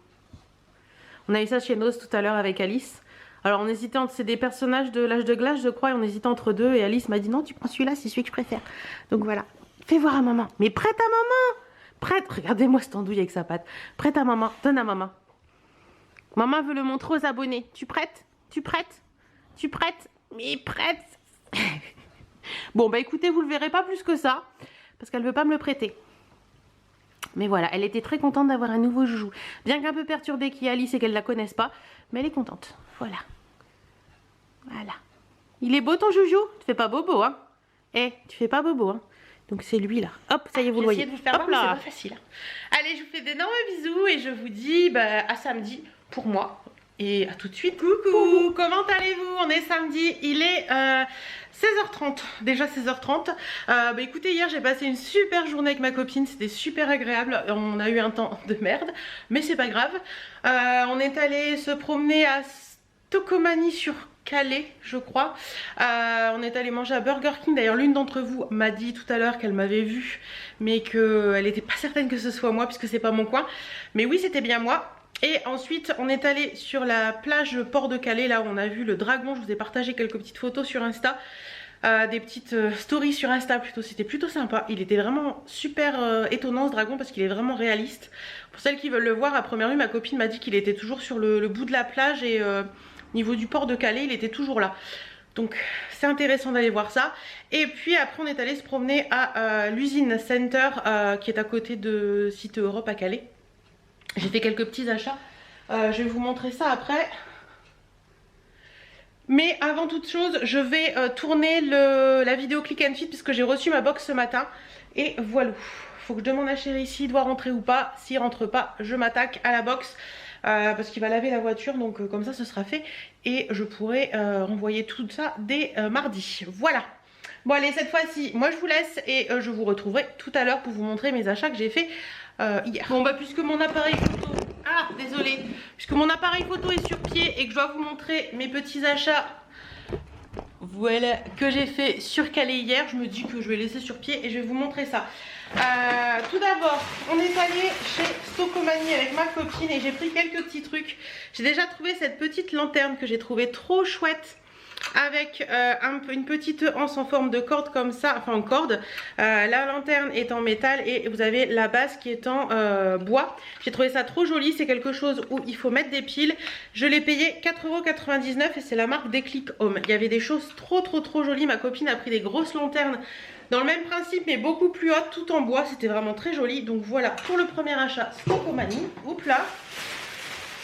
Speaker 1: On a eu ça chez Nose tout à l'heure avec Alice. Alors on hésitait entre... C'est des personnages de l'âge de glace je crois. Et on hésitait entre deux. Et Alice m'a dit non, tu prends celui-là, c'est celui que je préfère. Donc voilà. Fais voir à maman. Mais prête à maman. Prête. Regardez-moi cette andouille avec sa patte. Prête à maman. Donne à maman. Maman veut le montrer aux abonnés. Tu prêtes? Tu prêtes? Tu prêtes? Mais prête. Bon bah écoutez, vous le verrez pas plus que ça. Parce qu'elle veut pas me le prêter. Mais voilà, elle était très contente d'avoir un nouveau joujou. Bien qu'un peu perturbée qui est Alice et qu'elle la connaisse pas. Mais elle est contente. Voilà. Voilà. Il est beau ton joujou? Tu fais pas bobo hein? Eh, tu fais pas bobo hein? Donc c'est lui là. Hop, ça y est, vous le voyez. De vous faire hop là. C'est pas facile. Allez, je vous fais d'énormes bisous et je vous dis à samedi pour moi. Et à tout de suite. Coucou, comment allez-vous? On est samedi, il est 16h30, déjà 16h30. Écoutez, hier j'ai passé une super journée avec ma copine, c'était super agréable. On a eu un temps de merde, mais c'est pas grave. On est allé se promener à Tokomani sur Calais, je crois. On est allé manger à Burger King. D'ailleurs, l'une d'entre vous m'a dit tout à l'heure qu'elle m'avait vue, mais qu'elle n'était pas certaine que ce soit moi, puisque c'est pas mon coin. Mais oui, c'était bien moi. Et ensuite, on est allé sur la plage Port de Calais, là où on a vu le dragon. Je vous ai partagé quelques petites photos sur Insta. Des petites stories sur Insta plutôt, c'était plutôt sympa. Il était vraiment super étonnant ce dragon parce qu'il est vraiment réaliste. Pour celles qui veulent le voir, à première vue, ma copine m'a dit qu'il était toujours sur le bout de la plage et au niveau du port de Calais, il était toujours là. Donc c'est intéressant d'aller voir ça. Et puis après on est allé se promener à l'usine Center qui est à côté de Site Europe à Calais. J'ai fait quelques petits achats. Je vais vous montrer ça après. Mais avant toute chose, je vais tourner la vidéo Click and Fit puisque j'ai reçu ma box ce matin. Et voilà. Faut que je demande à chérie s'il doit rentrer ou pas. S'il rentre pas, je m'attaque à la box. Parce qu'il va laver la voiture. Donc comme ça, ce sera fait. Et je pourrai renvoyer tout ça dès mardi. Voilà. Bon allez, cette fois-ci, moi je vous laisse. Et je vous retrouverai tout à l'heure pour vous montrer mes achats que j'ai fait hier. Bon puisque mon appareil photo... Ah, désolée. Puisque mon appareil photo est sur pied et que je dois vous montrer mes petits achats. voilà, que j'ai fait surcaler hier. Je me dis que je vais laisser sur pied et je vais vous montrer ça. Tout d'abord, on est allé chez Stocomanie avec ma copine et j'ai pris quelques petits trucs. J'ai déjà trouvé cette petite lanterne que j'ai trouvée trop chouette, avec une petite anse en forme de corde comme ça, enfin en corde. La lanterne est en métal et vous avez la base qui est en bois. J'ai trouvé ça trop joli, c'est quelque chose où il faut mettre des piles. Je l'ai payé 4,99 € et c'est la marque Déclic Home. Il y avait des choses trop jolies. Ma copine a pris des grosses lanternes dans le même principe mais beaucoup plus hautes, tout en bois. C'était vraiment très joli. Donc voilà pour le premier achat Stocomanie. Oups là.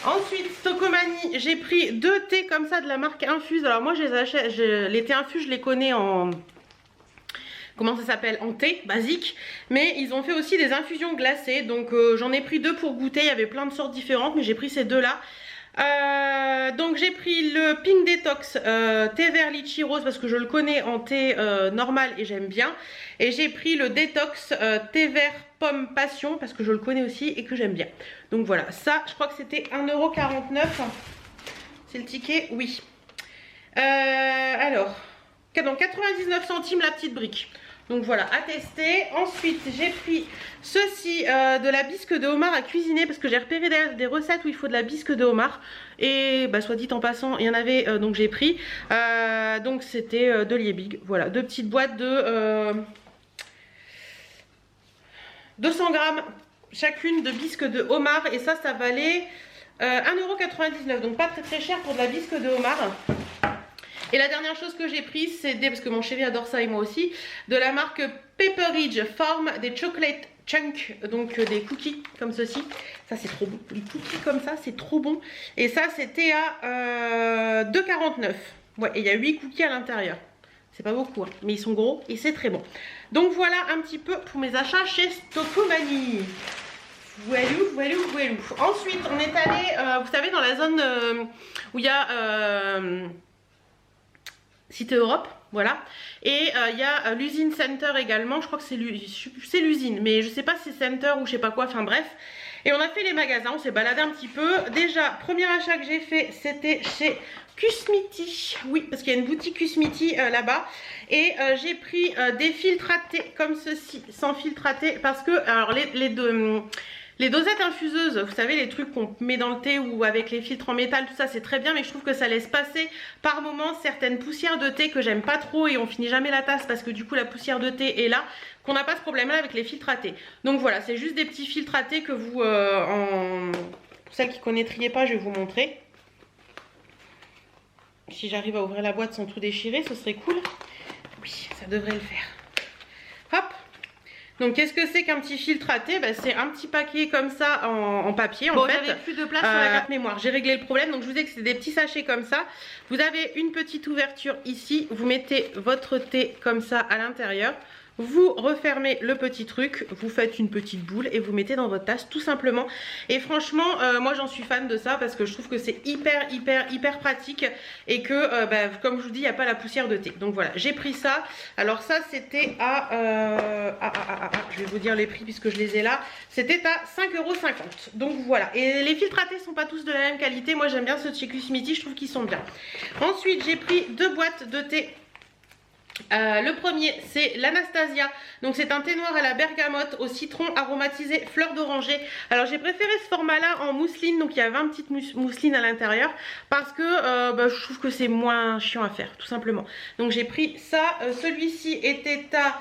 Speaker 1: Ensuite, Stocomanie, j'ai pris 2 thés comme ça de la marque Infuse. Alors moi, je les achète, les thés Infuse, je les connais en... Comment ça s'appelle? En thé, basique. Mais ils ont fait aussi des infusions glacées. Donc j'en ai pris 2 pour goûter. Il y avait plein de sortes différentes, mais j'ai pris ces 2-là. Donc j'ai pris le Pink Detox thé vert litchi rose parce que je le connais en thé normal et j'aime bien. Et j'ai pris le Detox thé vert pomme passion parce que je le connais aussi et que j'aime bien. Donc voilà, ça je crois que c'était 1,49 €. C'est le ticket, oui. Alors, donc 99 centimes la petite brique. Donc voilà, à tester. Ensuite, j'ai pris ceci, de la bisque de homard à cuisiner parce que j'ai repéré des recettes où il faut de la bisque de homard. Et bah, soit dit en passant, il y en avait, donc j'ai pris. Donc c'était de Liebig. Voilà, 2 petites boîtes de 200 grammes chacune de bisque de homard. Et ça valait 1,99 €. Donc pas très cher pour de la bisque de homard. Et la dernière chose que j'ai prise, c'est parce que mon chéri adore ça et moi aussi, de la marque Pepperidge Farm, des chocolate chunk, donc des cookies comme ceci. Ça c'est trop bon, les cookies comme ça c'est trop bon. Et ça c'était à 2,49 €. Ouais, et il y a 8 cookies à l'intérieur. C'est pas beaucoup, hein, mais ils sont gros et c'est très bon. Donc voilà un petit peu pour mes achats chez Stocomanie. Voilou. Ensuite on est allé, vous savez, dans la zone où il y a... Cité Europe, voilà. Et il y a l'usine Center également. Je crois que c'est l'usine, mais je sais pas si c'est Center ou je sais pas quoi, enfin bref. Et on a fait les magasins, on s'est baladé un petit peu. Déjà, premier achat que j'ai fait, c'était chez Cusmiti. Oui, parce qu'il y a une boutique Cusmiti là-bas. Et j'ai pris des filtres à thé comme ceci, sans filtre à thé. Parce que, alors les dosettes infuseuses, vous savez, les trucs qu'on met dans le thé ou avec les filtres en métal, tout ça c'est très bien, mais je trouve que ça laisse passer par moments certaines poussières de thé que j'aime pas trop et on finit jamais la tasse parce que du coup la poussière de thé est là, qu'on n'a pas ce problème là avec les filtres à thé. Donc voilà, c'est juste des petits filtres à thé que vous, celles qui connaîtriez pas, je vais vous montrer. Si j'arrive à ouvrir la boîte sans tout déchirer, ce serait cool. Oui, ça devrait le faire. Hop. Donc qu'est-ce que c'est qu'un petit filtre à thé? C'est un petit paquet comme ça en papier. En fait, j'avais plus de place sur la carte mémoire. J'ai réglé le problème. Donc je vous dis que c'est des petits sachets comme ça. Vous avez une petite ouverture ici. Vous mettez votre thé comme ça à l'intérieur. Vous refermez le petit truc, vous faites une petite boule et vous mettez dans votre tasse tout simplement. Et franchement, moi j'en suis fan de ça parce que je trouve que c'est hyper pratique et que comme je vous dis, il n'y a pas la poussière de thé. Donc voilà, j'ai pris ça. Alors ça c'était à, je vais vous dire les prix puisque je les ai là. C'était à 5,50 €. Donc voilà, et les filtres à thé sont pas tous de la même qualité. Moi j'aime bien ceux de chez Cusmiti, je trouve qu'ils sont bien. Ensuite j'ai pris 2 boîtes de thé. Le premier c'est l'Anastasia, donc c'est un thé noir à la bergamote au citron aromatisé fleur d'oranger. Alors j'ai préféré ce format là en mousseline, donc il y a 20 petites mousselines à l'intérieur parce que je trouve que c'est moins chiant à faire tout simplement. Donc j'ai pris ça, celui-ci était à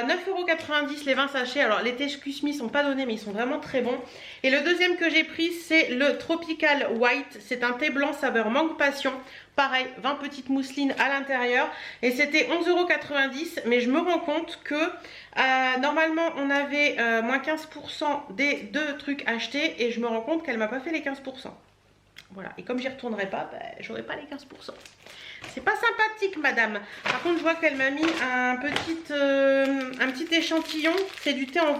Speaker 1: 9,90 € les 20 sachets. Alors les thés Cusmi sont pas donnés mais ils sont vraiment très bons. Et le deuxième que j'ai pris c'est le Tropical White, c'est un thé blanc saveur mangue passion. Pareil, 20 petites mousselines à l'intérieur et c'était 11,90 €, mais je me rends compte que normalement on avait moins 15% des 2 trucs achetés et je me rends compte qu'elle m'a pas fait les 15%. Voilà, et comme j'y retournerai pas, j'aurai pas les 15%. C'est pas sympathique madame. Par contre je vois qu'elle m'a mis un petit échantillon, c'est du thé en...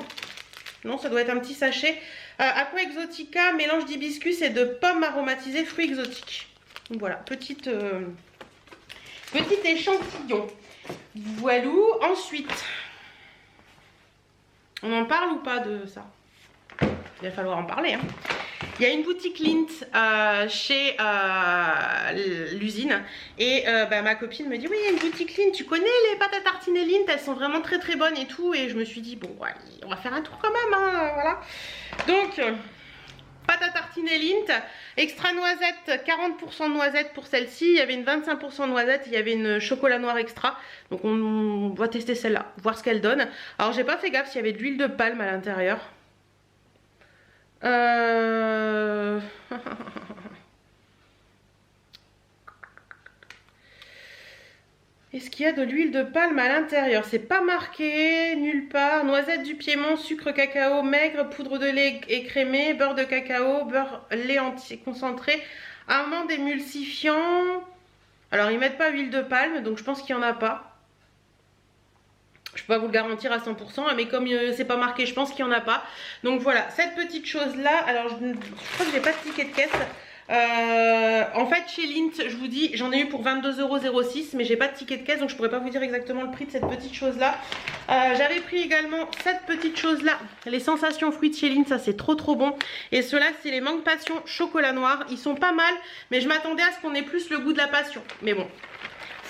Speaker 1: Non, ça doit être un petit sachet. Aqua Exotica, mélange d'hibiscus et de pommes aromatisées fruits exotiques. Voilà, petit échantillon. Voilou. Ensuite, on en parle ou pas de ça? il va falloir en parler. Hein. Il y a une boutique Lindt chez l'usine et ma copine me dit oui, il y a une boutique Lindt, tu connais les pâtes à tartiner Lindt, elles sont vraiment très très bonnes et tout. Et je me suis dit bon, allez, on va faire un tour quand même, hein, voilà. Donc pâte à tartiner Lindt, extra noisette, 40% de noisette pour celle-ci. Il y avait une 25% de noisette, il y avait une chocolat noir extra. Donc on va tester celle-là, voir ce qu'elle donne. Alors j'ai pas fait gaffe s'il y avait de l'huile de palme à l'intérieur. Est-ce qu'il y a de l'huile de palme à l'intérieur? C'est pas marqué nulle part. Noisette du Piémont, sucre cacao maigre, poudre de lait écrémée, beurre de cacao, beurre lait entier concentré, amandes émulsifiant. Alors ils mettent pas huile de palme, donc je pense qu'il n'y en a pas. Je peux pas vous le garantir à 100%, mais comme c'est pas marqué, je pense qu'il n'y en a pas. Donc voilà, cette petite chose là. Alors je crois que j'ai pas de ticket de caisse. En fait chez Lindt, je vous dis, j'en ai eu pour 22,06 €, mais j'ai pas de ticket de caisse, donc je pourrais pas vous dire exactement le prix de cette petite chose là. J'avais pris également cette petite chose là, les sensations fruits de chez Lindt, ça c'est trop trop bon. Et ceux-là c'est les mangue passion chocolat noir, ils sont pas mal, mais je m'attendais à ce qu'on ait plus le goût de la passion, mais bon.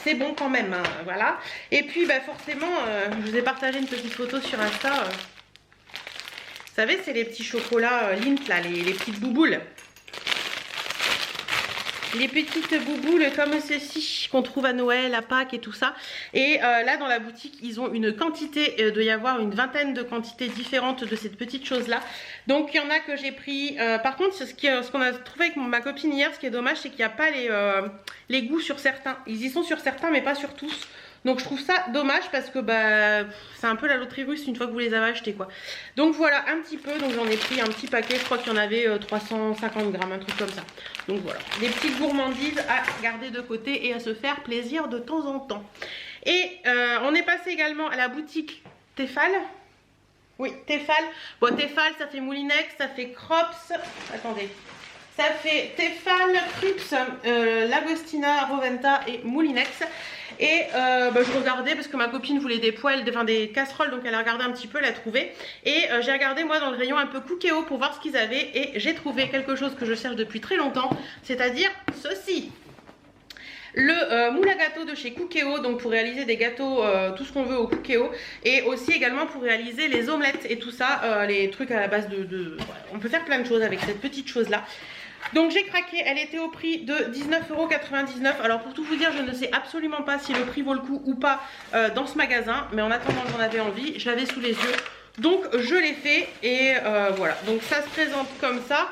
Speaker 1: C'est bon quand même, hein, voilà. Et puis forcément, je vous ai partagé une petite photo sur Insta. Vous savez, c'est les petits chocolats Lindt, là, les petites bouboules. Les petites bouboules comme ceci qu'on trouve à Noël, à Pâques et tout ça. Et là dans la boutique ils ont une quantité, il doit y avoir une vingtaine de quantités différentes de cette petite chose là. Donc il y en a que j'ai pris. Par contre ce qu'on a trouvé avec ma copine hier, ce qui est dommage c'est qu'il n'y a pas les goûts sur certains. Ils y sont sur certains mais pas sur tous. Donc je trouve ça dommage parce que c'est un peu la loterie russe une fois que vous les avez achetés quoi. Donc voilà un petit peu, donc j'en ai pris un petit paquet, je crois qu'il y en avait 350 grammes, un truc comme ça. Donc voilà, des petites gourmandises à garder de côté et à se faire plaisir de temps en temps. Et on est passé également à la boutique Tefal. Oui, Tefal. Bon, Tefal ça fait Moulinex, ça fait Crops. Attendez. Ça fait Tefal, Krups, Lagostina, Roventa et Moulinex. Et je regardais parce que ma copine voulait des poêles, des casseroles, donc elle a regardé un petit peu, elle a trouvé. Et j'ai regardé moi dans le rayon un peu Cookéo pour voir ce qu'ils avaient. Et j'ai trouvé quelque chose que je cherche depuis très longtemps, c'est-à-dire ceci. Le moule à gâteau de chez Cookéo, donc pour réaliser des gâteaux, tout ce qu'on veut au Cookéo. Et aussi également pour réaliser les omelettes et tout ça, les trucs à la base de... On peut faire plein de choses avec cette petite chose là. Donc j'ai craqué, elle était au prix de 19,99 €. Alors pour tout vous dire, je ne sais absolument pas si le prix vaut le coup ou pas dans ce magasin. Mais en attendant, j'en avais envie, je l'avais sous les yeux. Donc je l'ai fait et voilà. Donc ça se présente comme ça.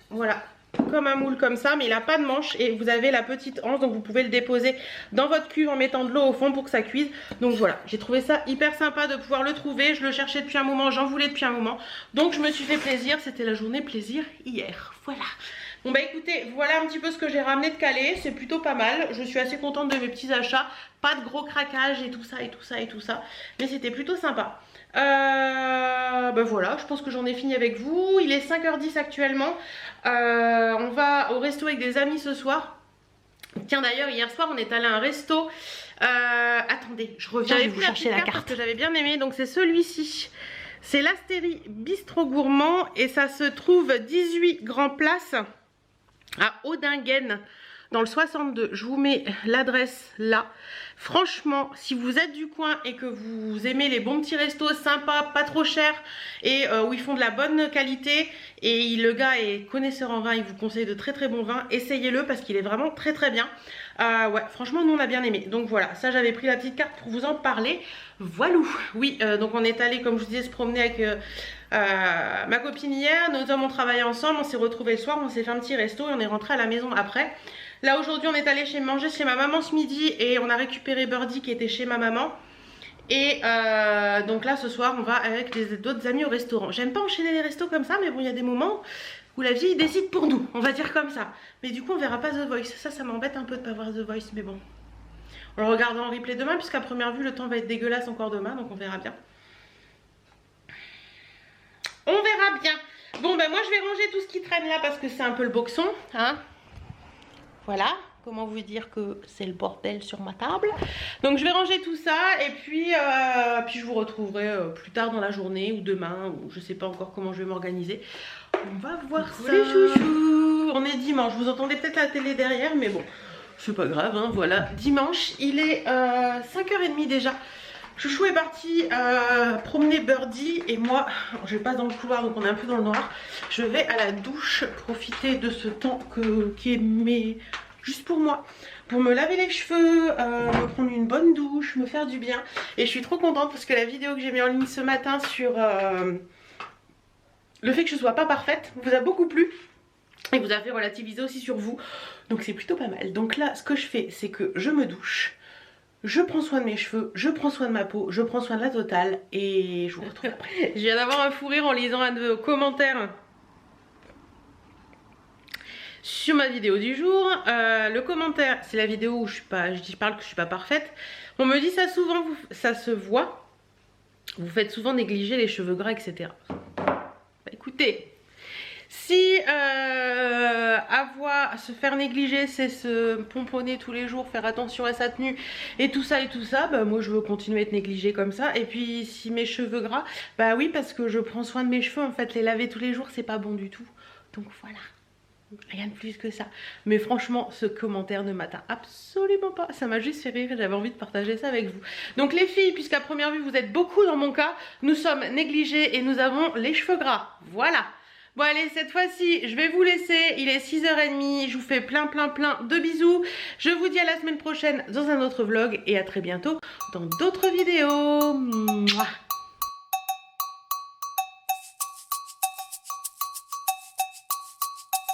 Speaker 1: Voilà. Comme un moule comme ça, mais il n'a pas de manche et vous avez la petite anse, donc vous pouvez le déposer dans votre cuve en mettant de l'eau au fond pour que ça cuise. Donc voilà, j'ai trouvé ça hyper sympa de pouvoir le trouver. Je le cherchais depuis un moment, j'en voulais depuis un moment, donc je me suis fait plaisir. C'était la journée plaisir hier, voilà. Bon bah écoutez, voilà un petit peu ce que j'ai ramené de Calais, c'est plutôt pas mal. Je suis assez contente de mes petits achats, pas de gros craquages et tout ça et tout ça et tout ça, mais c'était plutôt sympa. Voilà, je pense que j'en ai fini avec vous. Il est 5h10 actuellement. On va au resto avec des amis ce soir. Tiens d'ailleurs hier soir on est allé à un resto. Attendez, je reviens, je vais vous chercher la carte que j'avais bien aimé. Donc c'est celui-ci. C'est l'Astérie Bistrot Gourmand et ça se trouve 18 Grand Place à Audingen dans le 62. Je vous mets l'adresse là. Franchement, si vous êtes du coin et que vous aimez les bons petits restos sympas, pas trop chers et où ils font de la bonne qualité et le gars est connaisseur en vin, il vous conseille de très très bons vins, essayez-le parce qu'il est vraiment très très bien. Ouais, franchement nous on a bien aimé. Donc voilà, ça j'avais pris la petite carte pour vous en parler. Voilà. Oui, donc on est allé comme je vous disais se promener avec ma copine hier. Nos hommes ont travaillé ensemble, on s'est retrouvés le soir, on s'est fait un petit resto et on est rentré à la maison après. Là aujourd'hui on est allé manger chez ma maman ce midi et on a récupéré Birdie qui était chez ma maman. Et donc là ce soir on va avec d'autres amis au restaurant. J'aime pas enchaîner les restos comme ça, mais bon il y a des moments où la vie décide pour nous, on va dire comme ça. Mais du coup on verra pas The Voice, ça m'embête un peu de pas voir The Voice, mais bon. On le regardera en replay demain puisqu'à première vue le temps va être dégueulasse encore demain, donc on verra bien. On verra bien. Bon ben moi je vais ranger tout ce qui traîne là parce que c'est un peu le boxon, hein. Voilà, comment vous dire que c'est le bordel sur ma table. Donc je vais ranger tout ça et puis puis je vous retrouverai plus tard dans la journée ou demain, ou je sais pas encore comment je vais m'organiser. On va voir ça. Les chouchous. On est dimanche, vous entendez peut-être la télé derrière, mais bon, c'est pas grave, hein, voilà. Dimanche, il est 5h30 déjà. Chouchou est parti promener Birdie et moi, je passe dans le couloir donc on est un peu dans le noir. Je vais à la douche profiter de ce temps qui est juste pour moi. Pour me laver les cheveux, me prendre une bonne douche, me faire du bien. Et je suis trop contente parce que la vidéo que j'ai mis en ligne ce matin sur le fait que je sois pas parfaite vous a beaucoup plu. Et vous a fait relativiser aussi sur vous. Donc c'est plutôt pas mal. Donc là, ce que je fais, c'est que je me douche. Je prends soin de mes cheveux, je prends soin de ma peau, je prends soin de la totale et je vous retrouve après. Je viens d'avoir un fou rire en lisant un de vos commentaires sur ma vidéo du jour. Le commentaire, c'est la vidéo où je parle que je suis pas parfaite. On me dit ça souvent, ça se voit. Vous faites souvent négliger les cheveux gras, etc. Bah, écoutez, si se faire négliger, c'est se pomponner tous les jours, faire attention à sa tenue et tout ça, bah moi je veux continuer à être négligée comme ça. Et puis si mes cheveux gras, bah oui, parce que je prends soin de mes cheveux, en fait les laver tous les jours c'est pas bon du tout. Donc voilà, rien de plus que ça. Mais franchement, ce commentaire ne m'atteint absolument pas, ça m'a juste fait rire et j'avais envie de partager ça avec vous. Donc les filles, puisqu'à première vue vous êtes beaucoup dans mon cas, nous sommes négligées et nous avons les cheveux gras, voilà. Bon allez, cette fois-ci, je vais vous laisser, il est 6h30, je vous fais plein de bisous. Je vous dis à la semaine prochaine dans un autre vlog et à très bientôt dans d'autres vidéos. Mouah.